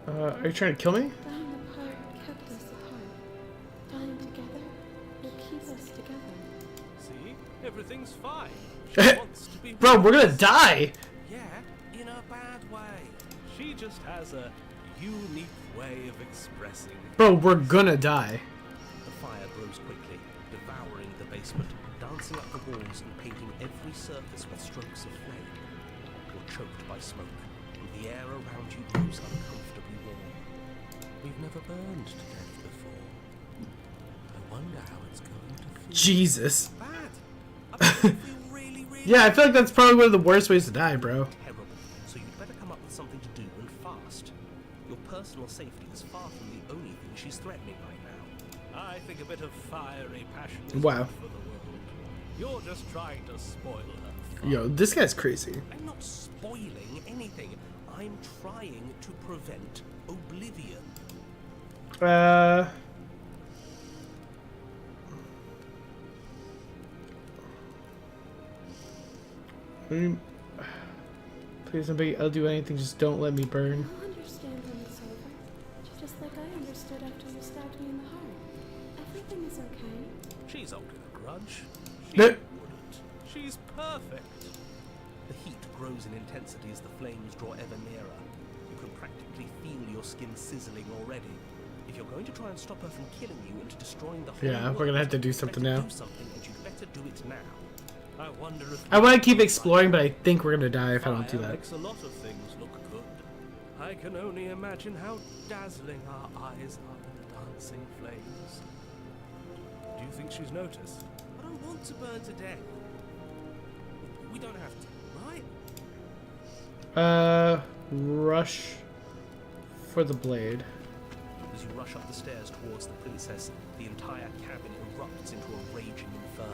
Are you trying to kill me? Dying apart kept us apart. Dying together will keep us together. See? Everything's fine. She wants to be Bro, with we're gonna us. die! Yeah, in a bad way. She just has a unique way of expressing. Bro, we're gonna die. The fire grows quickly, devouring the basement, dancing up the walls and painting every surface with strokes of flame. You're choked by smoke, and the air around you grows uncomfortably warm. We've never burned to death before. I wonder how it's going to feel. Jesus. Bad. I bet it'll feel really, really Yeah, I feel like that's probably one of the worst ways to die, bro. terrible. So you'd better come up with something to do and fast. Your personal safety is far from the only thing she's threatening right now. I think a bit of fiery passion is Wow. good for the world. You're just trying to spoil her fun. Yo, this guy's crazy. I'm not spoiling anything. I'm trying to prevent oblivion. Please, I'll do anything. Just don't let me burn. You'll understand when it's over. Just like I understood after you stabbed me in the heart. Everything is okay. She's holding a grudge. She No. wouldn't. She's perfect. The heat grows in intensity as the flames draw ever nearer. You can practically feel your skin sizzling already. If you're going to try and stop her from killing you and destroying the whole Yeah, we're gonna have to do something now. Do something, and you'd better do it now. I wonder if I want to keep exploring, but I think we're gonna die if I don't do fire that. makes a lot of things look good. I can only imagine how dazzling our eyes are in the dancing flames. Do you think she's noticed? I don't want to burn to death. We don't have to, right? Rush for the blade. As you rush up the stairs towards the princess, the entire cabin erupts into a raging inferno.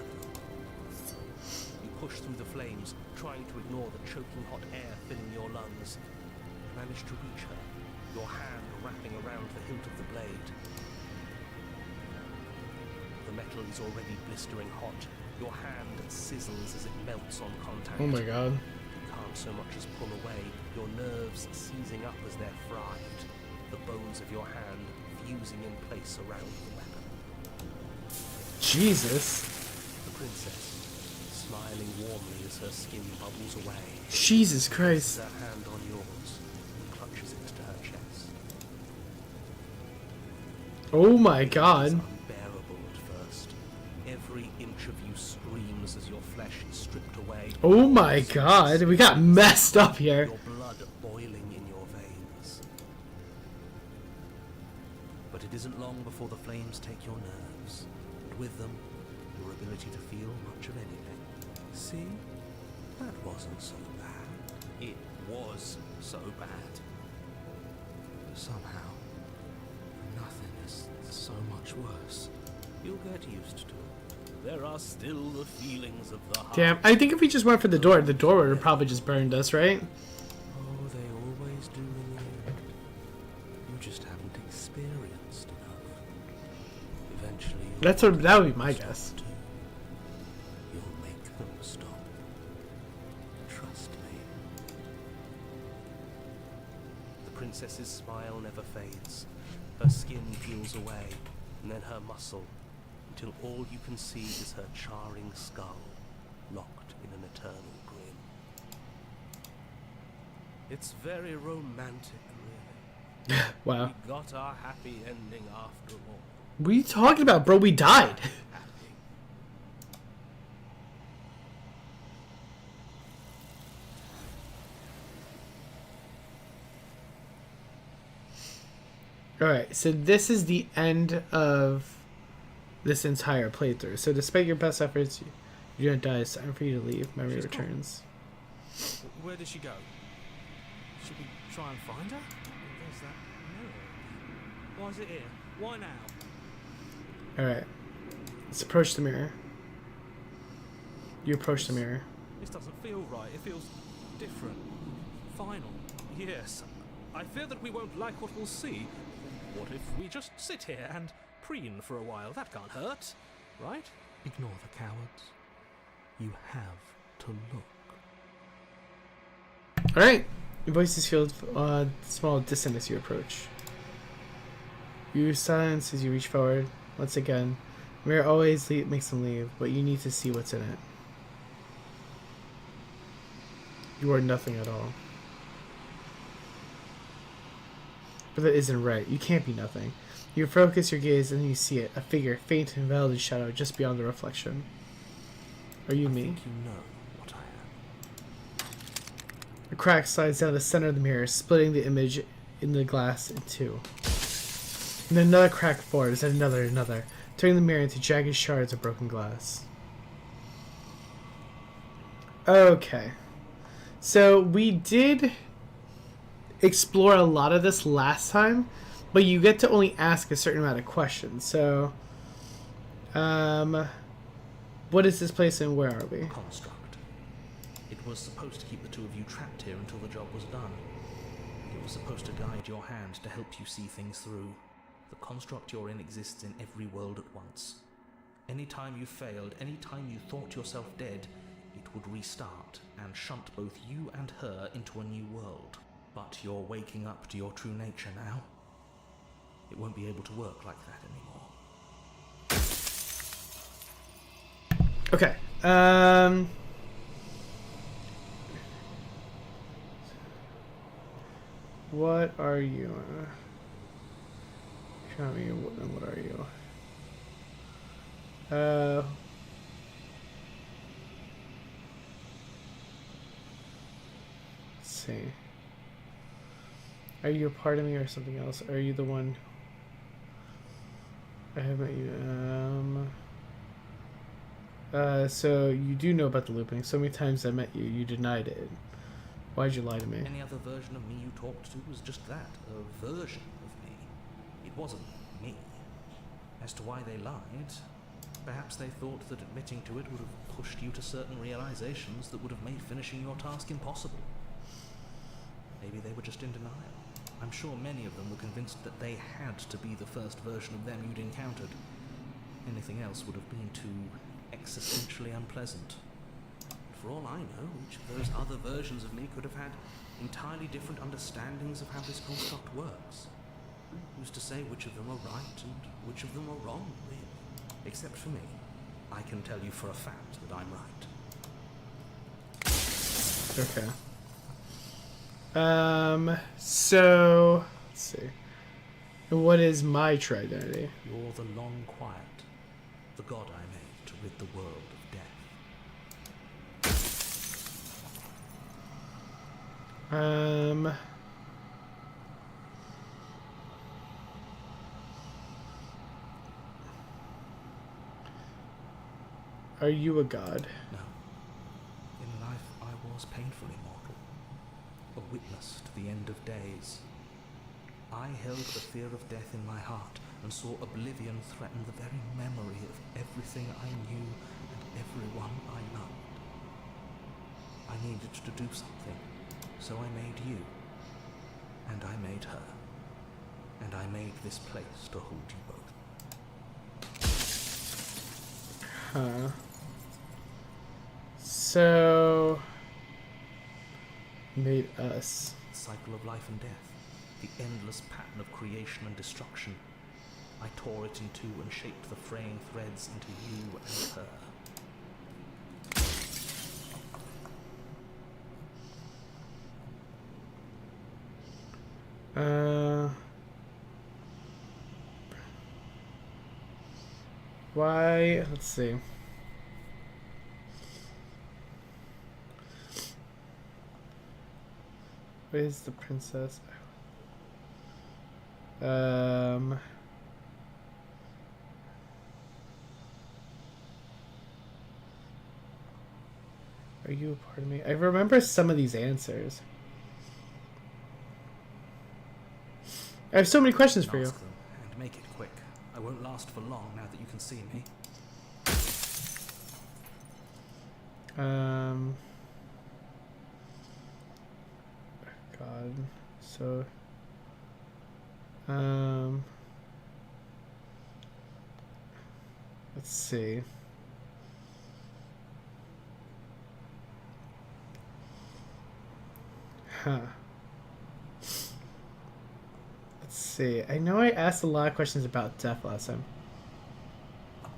You push through the flames, trying to ignore the choking hot air filling your lungs. You manage to reach her, your hand wrapping around the hilt of the blade. The metal is already blistering hot. Your hand sizzles as it melts on contact. Oh my god. You can't so much as pull away, your nerves seizing up as they're fried, the bones of your hand fusing in place around the weapon. Jesus. The princess, smiling warmly as her skin bubbles away, Jesus places Christ. her hand on yours and clutches it to her chest. Oh my It's god. unbearable at first. Every inch of you screams as your flesh is stripped away. Oh my god. We got messed up here. Your blood boiling in your veins. But it isn't long before the flames take your nerves, and with them, your ability to feel much of anything. See? That wasn't so bad. It was so bad. Somehow, nothing is so much worse. You'll get used to it. There are still the feelings of the heart. Damn, I think if we just went for the door would have probably just burned us, right? Oh, they always do in the end. You just haven't experienced enough. Eventually, That would be my guess. too. You'll make them stop. Trust me. The princess's smile never fades. Her skin peels away, and then her muscle, until all you can see is her charring skull, locked in an eternal grin. It's very romantic, really. Wow. We got our happy ending after all. What are you talking about, bro? We died. Happy. Alright, so this is the end of this entire playthrough. So despite your best efforts, you don't die. It's time for you to leave. Memory She's gone. returns. Where did she go? Should we try and find her? There's that mirror. Why is it here? Why now? Alright. Let's approach the mirror. You approach the mirror. This doesn't feel right. It feels different. Final. Yes, I fear that we won't like what we'll see. What if we just sit here and preen for a while? That can't hurt, right? Ignore the cowards. You have to look. Alright. Your voices feel small distant as you approach. You silence as you reach forward. Once again, the mirror always makes them leave, but you need to see what's in it. You are nothing at all. But that isn't right. You can't be nothing. You focus your gaze and you see it, a figure, faint and veiled in shadow, just beyond the reflection. Are you I me? think you know what I am. A crack slides down the center of the mirror, splitting the image in the glass in two. And then another crack forms, and another, turning the mirror into jagged shards of broken glass. Okay. So we did explore a lot of this last time, but you get to only ask a certain amount of questions. So, what is this place and where are we? Construct. It was supposed to keep the two of you trapped here until the job was done. It was supposed to guide your hand to help you see things through. The construct you're in exists in every world at once. Any time you failed, any time you thought yourself dead, it would restart and shunt both you and her into a new world. But you're waking up to your true nature now. It won't be able to work like that anymore. Okay. What are you? Show me what are you? Let's see. Are you a part of me or something else? Are you the one? I haven't you. So you do know about the looping. So many times I met you, you denied it. Why'd you lie to me? Any other version of me you talked to was just that, a version of me. It wasn't me. As to why they lied, perhaps they thought that admitting to it would have pushed you to certain realizations that would have made finishing your task impossible. Maybe they were just in denial. I'm sure many of them were convinced that they had to be the first version of them you'd encountered. Anything else would have been too existentially unpleasant. For all I know, each of those other versions of me could have had entirely different understandings of how this construct works. Who's to say which of them are right and which of them are wrong, really? Except for me. I can tell you for a fact that I'm right. Okay. So let's see. What is my true identity? You're the long quiet, the god I made to rid the world of death. Are you a god? No. In life I was painfully mortal, a witness to the end of days. I held the fear of death in my heart and saw oblivion threaten the very memory of everything I knew and everyone I loved. I needed to do something, so I made you, and I made her, and I made this place to hold you both. Huh. So made us. The cycle of life and death, the endless pattern of creation and destruction. I tore it in two and shaped the fraying threads into you and her. Why? Let's see. Where's the princess? Are you a part of me? I remember some of these answers. I have so many questions for you. Ask them, and make it quick. I won't last for long now that you can see me. God. So. Let's see. Huh. Let's see. I know I asked a lot of questions about death last time. I'm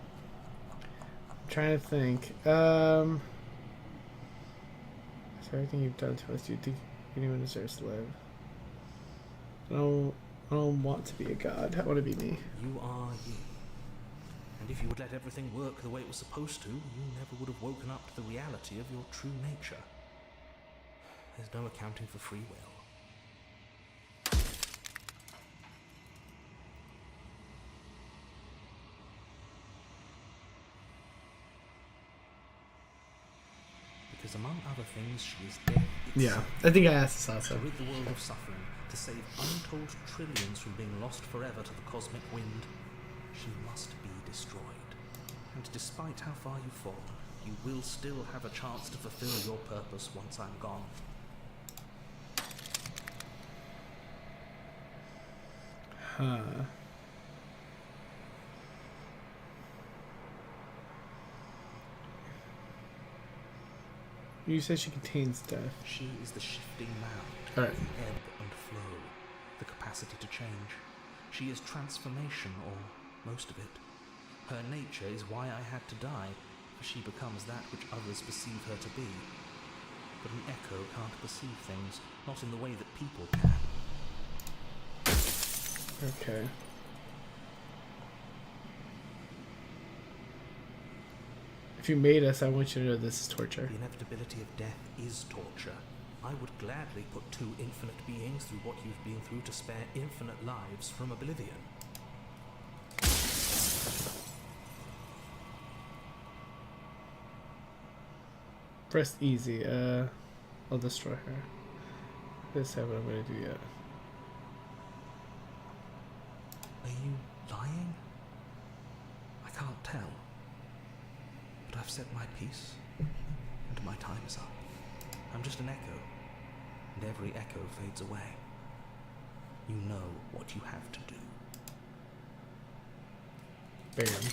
trying to think. Is everything you've done to us, do you think anyone deserves to live? I don't want to be a god. I want to be me. You are you. And if you would let everything work the way it was supposed to, you never would have woken up to the reality of your true nature. There's no accounting for free will. Because among other things, she is death itself. Yeah, I think I asked this last To time. rid the world of suffering, to save untold trillions from being lost forever to the cosmic wind, she must be destroyed. And despite how far you fall, you will still have a chance to fulfill your purpose once I'm gone. Huh. You said she contains death. She is the shifting mound, Alright. the ebb and flow, the capacity to change. She is transformation, or most of it. Her nature is why I had to die, for she becomes that which others perceive her to be. But an echo can't perceive things, not in the way that people can. Okay. If you made us, I want you to know this is torture. The inevitability of death is torture. I would gladly put two infinite beings through what you've been through to spare infinite lives from oblivion. Press easy. I'll destroy her. This is what I'm gonna do yet. Are you lying? I can't tell. But I've said my piece, and my time is up. I'm just an echo, and every echo fades away. You know what you have to do. Bam.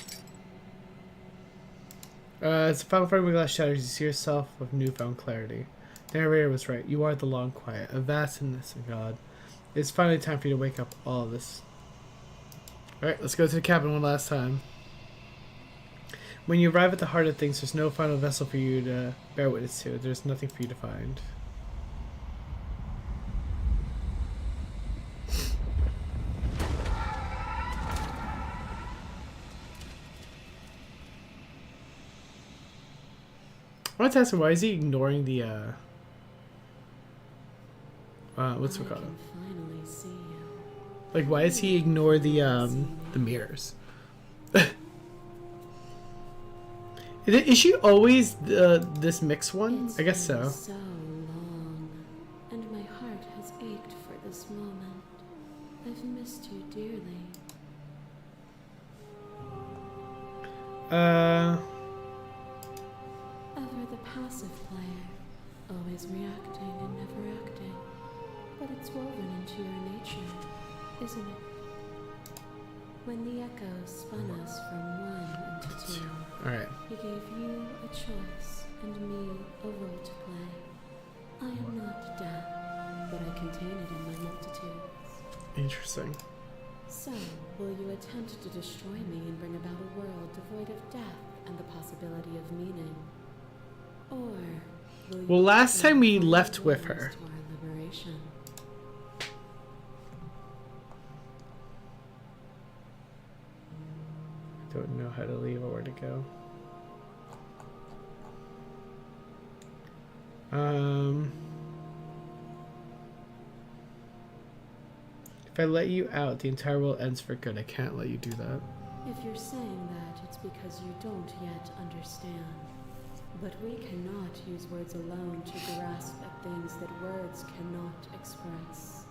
As the final fragment of glass shatters, you see yourself with newfound clarity. The narrator was right. You are the long quiet, a vastness of God. It's finally time for you to wake up all of this. Alright, let's go to the cabin one last time. When you arrive at the heart of things, there's no final vessel for you to bear witness to. There's nothing for you to find. I want to ask him, why is he ignoring the, what's it called? Finally see you. Like, why does he ignore the mirrors? Is she always this mixed one? It's I guess so. been so long, and my heart has ached for this moment. I've missed you dearly. Ever the passive player, always reacting and never acting. But it's woven into your nature, isn't it? When the echo spun us from one into two, Alright. he gave you a choice and me a role to play. I am not death, but I contain it in my multitudes. Interesting. So, will you attempt to destroy me and bring about a world devoid of death and the possibility of meaning? Or will you... Well, last time we find left with ways her. to our liberation? Don't know how to leave or where to go. If I let you out, the entire world ends for good. I can't let you do that. If you're saying that, it's because you don't yet understand. But we cannot use words alone to grasp at things that words cannot express.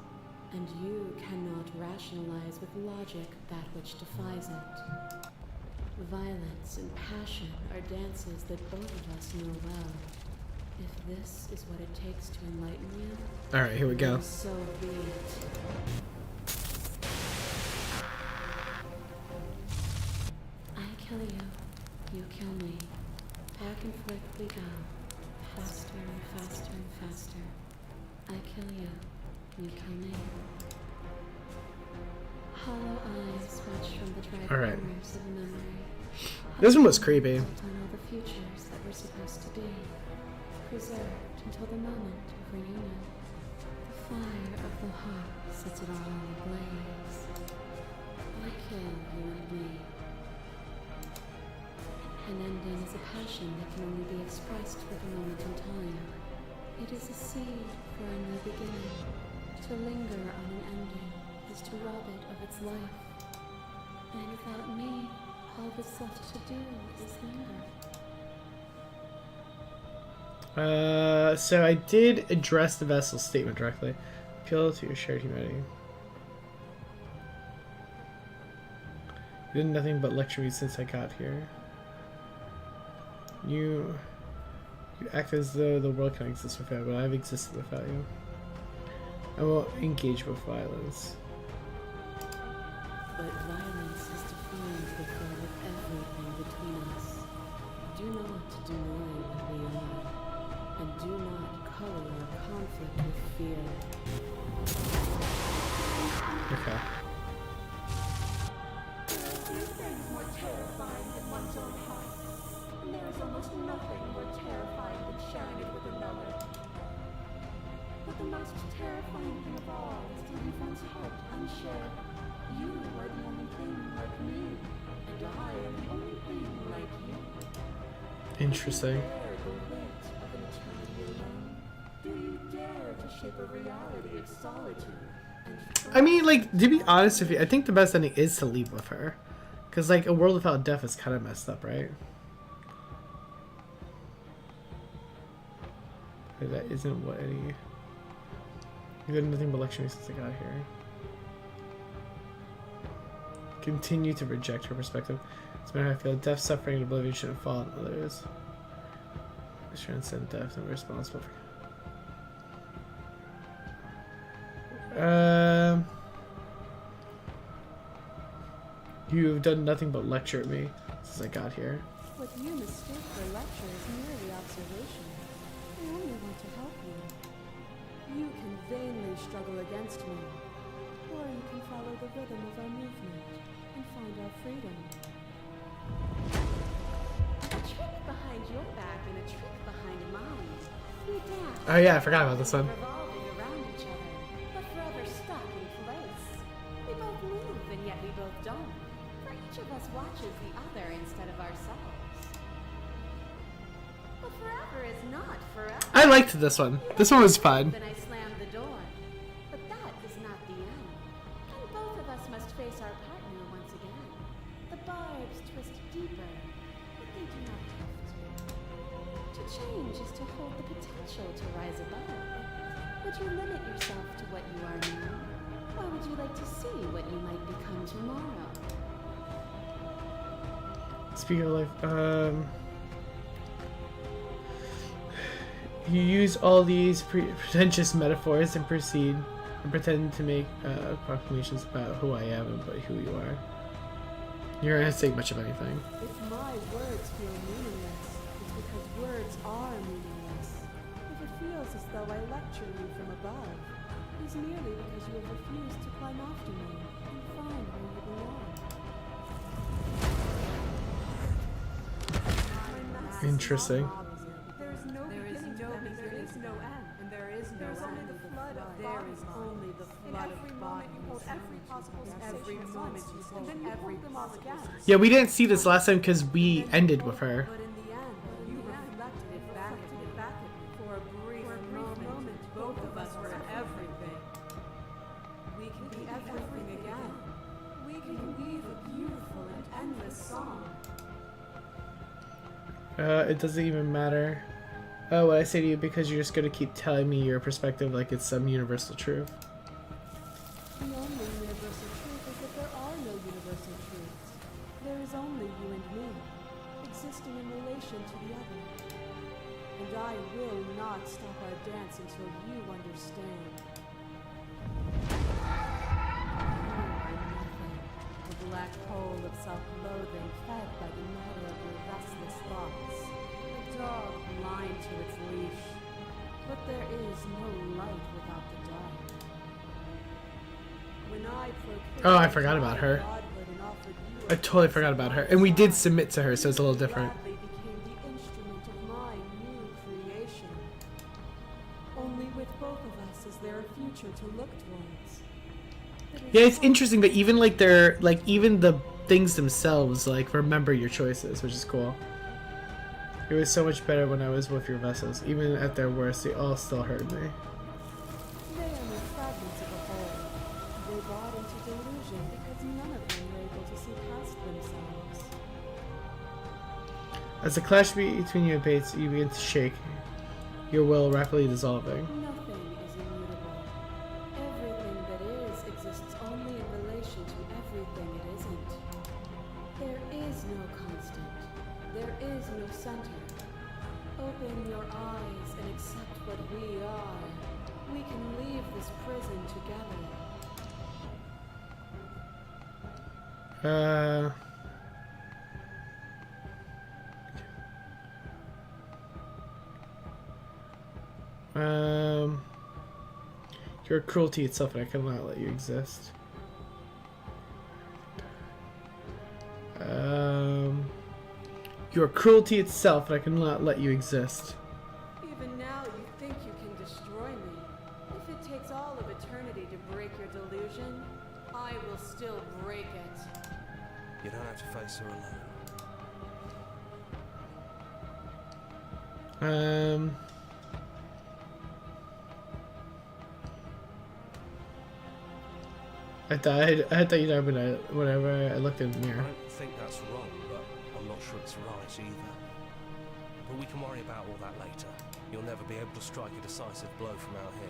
And you cannot rationalize with logic that which defies it. Violence and passion are dances that both of us know well. If this is what it takes to enlighten you, Alright, here we go. then so be it. I kill you, you kill me. Back and forth we go, faster and faster and faster. I kill you, you kill me. Hollow eyes watch from the dry Alright. corners of memory. This one was creepy. On all the futures that were supposed to be, preserved until the moment of reunion. The fire of the heart sets it all ablaze. I kill you and me. An ending is a passion that can only be expressed for the moment in time. It is a seed for a new beginning. To linger on an ending is to rob it of its life. And without me, all that's left to do is linger. So I did address the vessel's statement directly. appeal to your shared humanity. You did nothing but lecture me since I got here. You act as though the world can exist without you, but I've existed without you. I won't engage with violence. But violence has defined the thread of everything between us. Do not deny what we are, and do not color our conflict with fear. Okay. Few things more terrifying than one's own heart. And there is almost nothing more terrifying than sharing it with another. But the most terrifying thing of all is to leave one's heart unshared. You are the only thing like me, and I am the only thing like you. Interesting. Dare the weight of an eternity alone? Do you dare to shape a reality of solitude? I mean, like, to be honest with you, I think the best ending is to leave with her. Because, like, a world without death is kind of messed up, right? But that isn't what any... You did nothing but lecture me since I got here. Continue to reject her perspective. It's matter how I feel. Death, suffering, and oblivion shouldn't fall on others. I transcend death and we're responsible for... You've done nothing but lecture at me since I got here. What you mistake for lecture is merely observation. I only want to help you. You can vainly struggle against me, or you can follow the rhythm of our movement and find our freedom. A trick behind your back and a trick behind mine. We dance. Oh yeah, I forgot about this one. Revolving around each other, but forever stuck in place. We both move, and yet we both don't. For each of us watches the other instead of ourselves. But forever is not forever. I liked this one. This one was fun. Then I slammed the door. But that is not the end. And both of us must face our partner once again. The barbs twist deeper, but they do not have to. To change is to hold the potential to rise above. Would you limit yourself to what you are now? Or would you like to see what you might become tomorrow? Speaking of life, you use all these pretentious metaphors and proceed and pretend to make proclamations about who I am and about who you are. You're not gonna say much of anything. If my words feel meaningless, it's because words are meaningless. If it feels as though I lecture you from above, it's merely because you have refused to climb after me and find where you belong. Interesting. There is no beginning to them, and there is no end. And there is no only the flood of there is only the flood of bodies. You hold every possible every moment you hold and then you hold them all again. Yeah, we didn't see this last time because we ended with her. But in the end, you reflected it back at me. For a brief moment, both of us were everything. We can be everything again. We can weave a beautiful and endless song. It doesn't even matter. Oh, what I say to you because you're just gonna keep telling me your perspective like it's some universal truth. The only universal truth is that there are no universal truths. There is only you and me, existing in relation to the other. And I will not stop our dance until you understand. You are nothing. A black hole of self-loathing fed by the matter of your restless thoughts. A dog blind to its leash. But there is no light without the dark. When I Oh, I forgot about her. I totally forgot about her. And we did submit to her, so it's a little different. Became the instrument of my new creation. Only with both of us is there a future to look towards. Yeah, it's interesting that even like they're like even the things themselves like remember your choices, which is cool. It was so much better when I was with your vessels. Even at their worst, they all still hurt me. They are mere fragments of a whole. They bought into delusion because none of them were able to see past themselves. As the clash between you abates, you begin to shake, your will rapidly dissolving. Nothing is immutable. center. Open your eyes and accept what we are. We can leave this prison together. Your cruelty itself, and I cannot let you exist. Your cruelty itself, and I cannot let you exist. Even now you think you can destroy me. If it takes all of eternity to break your delusion, I will still break it. You don't have to face her alone. I thought you died whenever I looked in the I mirror. don't think that's wrong, but I'm not sure it's right either. But we can worry about all that later. You'll never be able to strike a decisive blow from out here.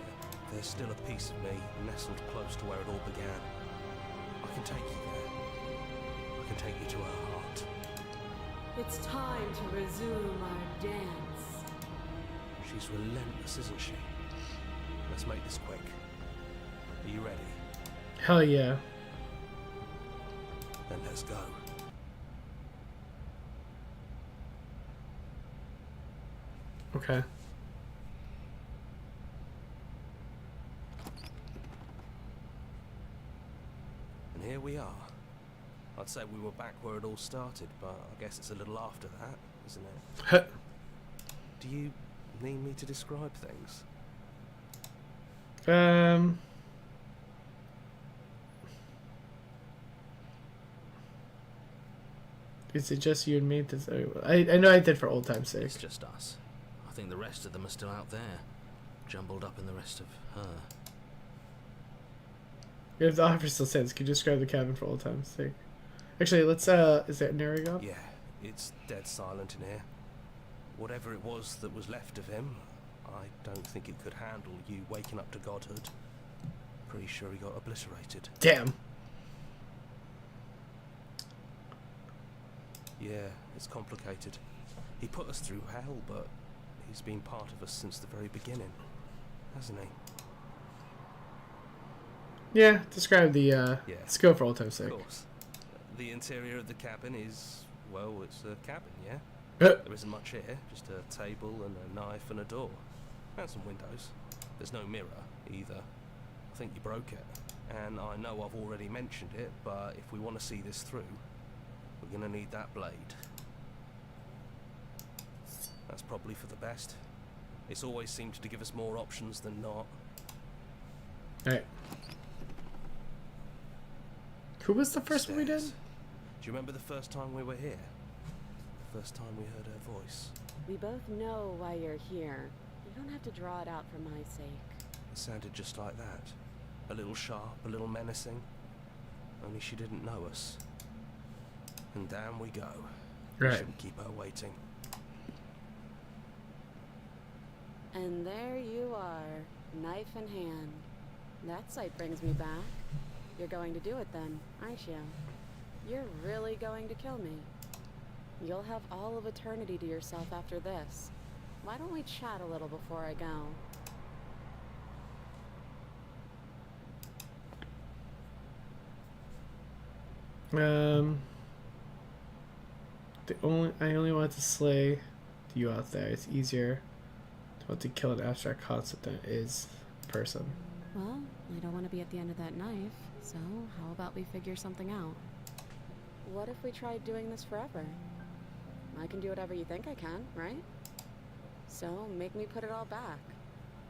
There's still a piece of me nestled close to where it all began. I can take you there. I can take you to her heart. It's time to resume our dance. She's relentless, isn't she? Let's make this quick. Are you ready? Hell yeah. Then let's go. Okay. And here we are. I'd say we were back where it all started, but I guess it's a little after that, isn't it? Do you need me to describe things? Is it just you and me? I know I did for old time's sake. It's just us. I think the rest of them are still out there, jumbled up in the rest of her. If the offer still stands, can you describe the cabin for old time's sake? Actually, let's, is that narrating up? Yeah, it's dead silent in here. Whatever it was that was left of him, I don't think it could handle you waking up to godhood. Pretty sure he got obliterated. Damn. Yeah, it's complicated. He put us through hell, but he's been part of us since the very beginning, hasn't he? Yeah, describe the Yeah. skill for old time's sake. Of course. The interior of the cabin is, well, it's a cabin, yeah? Uh, There isn't much here, just a table and a knife and a door. And some windows. There's no mirror, either. I think you broke it. And I know I've already mentioned it, but if we want to see this through, we're gonna need that blade. That's probably for the best. It's always seemed to give us more options than not. Alright. Who was the first one we did? Stairs. Do you remember the first time we were here? The first time we heard her voice? We both know why you're here. You don't have to draw it out for my sake. It sounded just like that. A little sharp, a little menacing. Only she didn't know us. And down we go. We Right. shouldn't keep her waiting. And there you are, knife in hand. That sight brings me back. You're going to do it then, aren't you? You're really going to kill me. You'll have all of eternity to yourself after this. Why don't we chat a little before I go? I only want to slay you out there. It's easier to want to kill an abstract concept than it is a person. Well, I don't want to be at the end of that knife, so how about we figure something out? What if we tried doing this forever? I can do whatever you think I can, right? So, make me put it all back.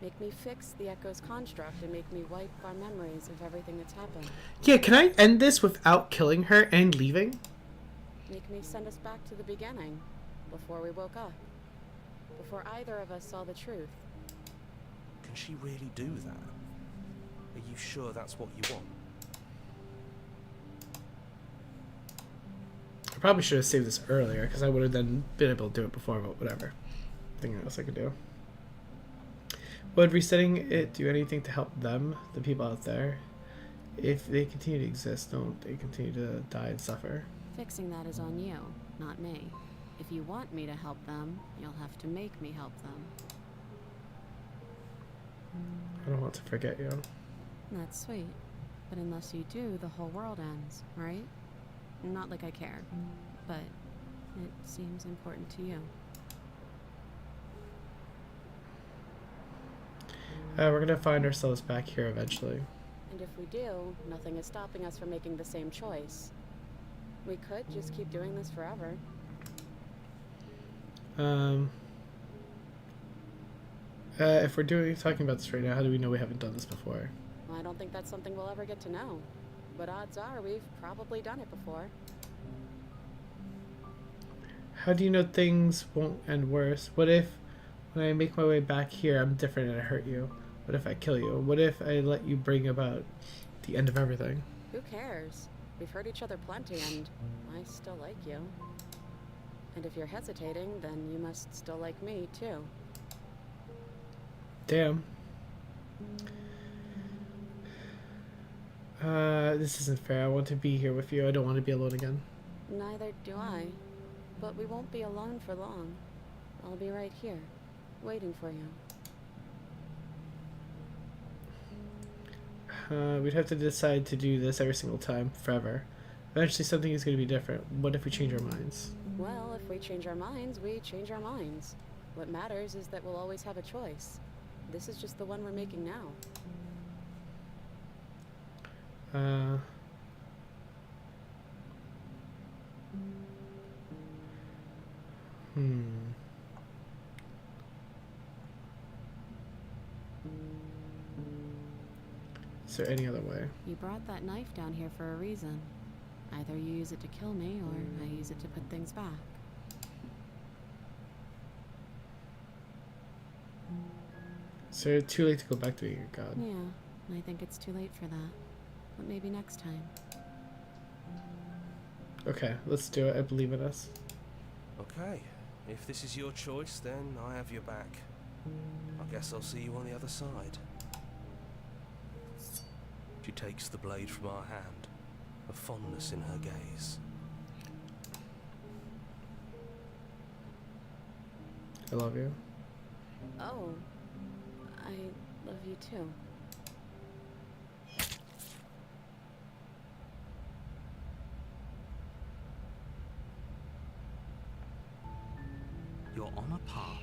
Make me fix the Echo's construct and make me wipe our memories of everything that's happened. Yeah, can I end this without killing her and leaving? Make me send us back to the beginning, before we woke up. Before either of us saw the truth. Can she really do that? Are you sure that's what you want? I probably should have saved this earlier, because I would have then been able to do it before, but whatever. Nothing else I could do. Would resetting it do anything to help them, the people out there? If they continue to exist, don't they continue to die and suffer? Fixing that is on you, not me. If you want me to help them, you'll have to make me help them. I don't want to forget you. That's sweet. But unless you do, the whole world ends, right? Not like I care, but it seems important to you. We're gonna find ourselves back here eventually. And if we do, nothing is stopping us from making the same choice. We could just keep doing this forever. If we're talking about this right now, how do we know we haven't done this before? I don't think that's something we'll ever get to know. But odds are we've probably done it before. How do you know things won't end worse? What if, when I make my way back here, I'm different and I hurt you? What if I kill you? What if I let you bring about the end of everything? Who cares? We've hurt each other plenty, and I still like you. And if you're hesitating, then you must still like me, too. Damn. This isn't fair. I want to be here with you. I don't want to be alone again. Neither do I. But we won't be alone for long. I'll be right here, waiting for you. We'd have to decide to do this every single time, forever. Eventually something is going to be different. What if we change our minds? Well, if we change our minds, we change our minds. What matters is that we'll always have a choice. This is just the one we're making now. Is there any other way? You brought that knife down here for a reason. Either you use it to kill me, or I use it to put things back. So too late to go back to being a god. Yeah, I think it's too late for that. But maybe next time. Okay, let's do it. I believe in us. Okay, if this is your choice, then I have your back. I guess I'll see you on the other side. She takes the blade from our hand, a fondness in her gaze. I love you. Oh, I love you too. You're on a path.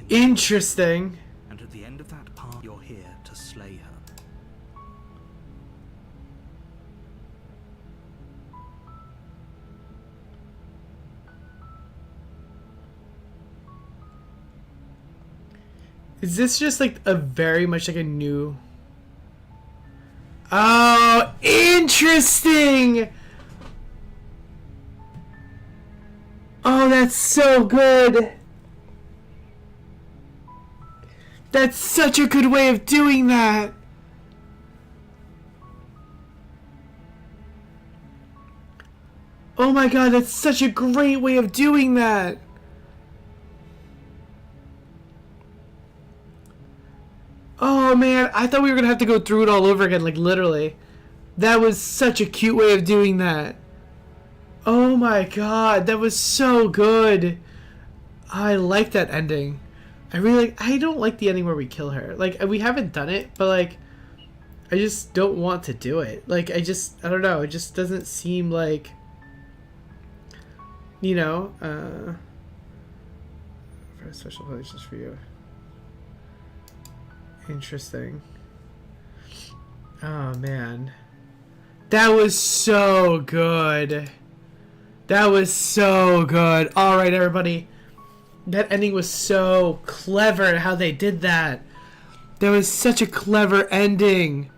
Interesting. And at the end of that path, you're here to slay her. Is this just like a very much like a new... Oh, interesting! Oh, that's so good! That's such a good way of doing that! Oh my god, that's such a great way of doing that! Oh man, I thought we were gonna have to go through it all over again, like literally. That was such a cute way of doing that. Oh my god, that was so good. I like that ending. I don't like the ending where we kill her. Like, we haven't done it, but like, I just don't want to do it. Like, I don't know, it just doesn't seem like, you know, for a special place just for you. Interesting. Oh man, that was so good. That was so good. All right, everybody, that ending was so clever. How they did that. That was such a clever ending.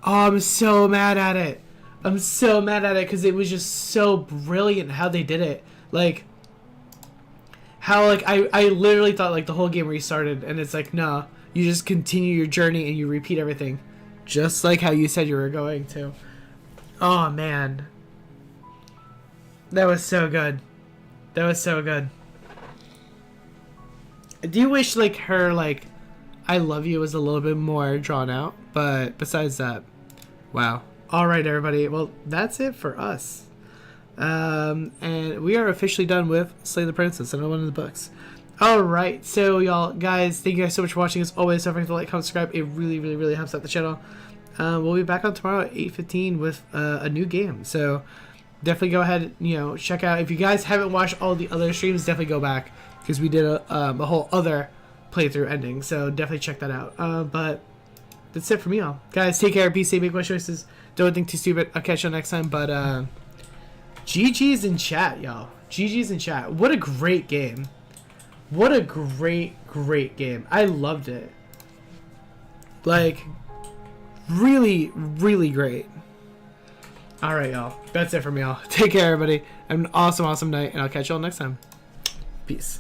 Oh, I'm so mad at it. I'm so mad at it because it was just so brilliant how they did it. Like, how like I literally thought like the whole game restarted, and it's like, nah. You just continue your journey and you repeat everything. Just like how you said you were going to. Oh, man. That was so good. That was so good. I do wish, like, her, like, I love you was a little bit more drawn out. But besides that, wow. Alright, everybody. Well, that's it for us. And we are officially done with Slay the Princess, another one of the books. Alright, so y'all, guys, thank you guys so much for watching. As always, don't forget to like, comment, subscribe. It really, really, really helps out the channel. We'll be back on tomorrow at 8:15 with a new game. So definitely go ahead, check out. If you guys haven't watched all the other streams, definitely go back, because we did a whole other playthrough ending. So definitely check that out. But that's it for me, all. Guys, take care, be safe, make my choices. Don't think too stupid. I'll catch you next time. But GG's in chat, y'all. GG's in chat. What a great game. What a great game. I loved it. Like, really, really great. Alright, y'all. That's it for me, y'all. Take care, everybody. Have an awesome, awesome night, and I'll catch y'all next time. Peace.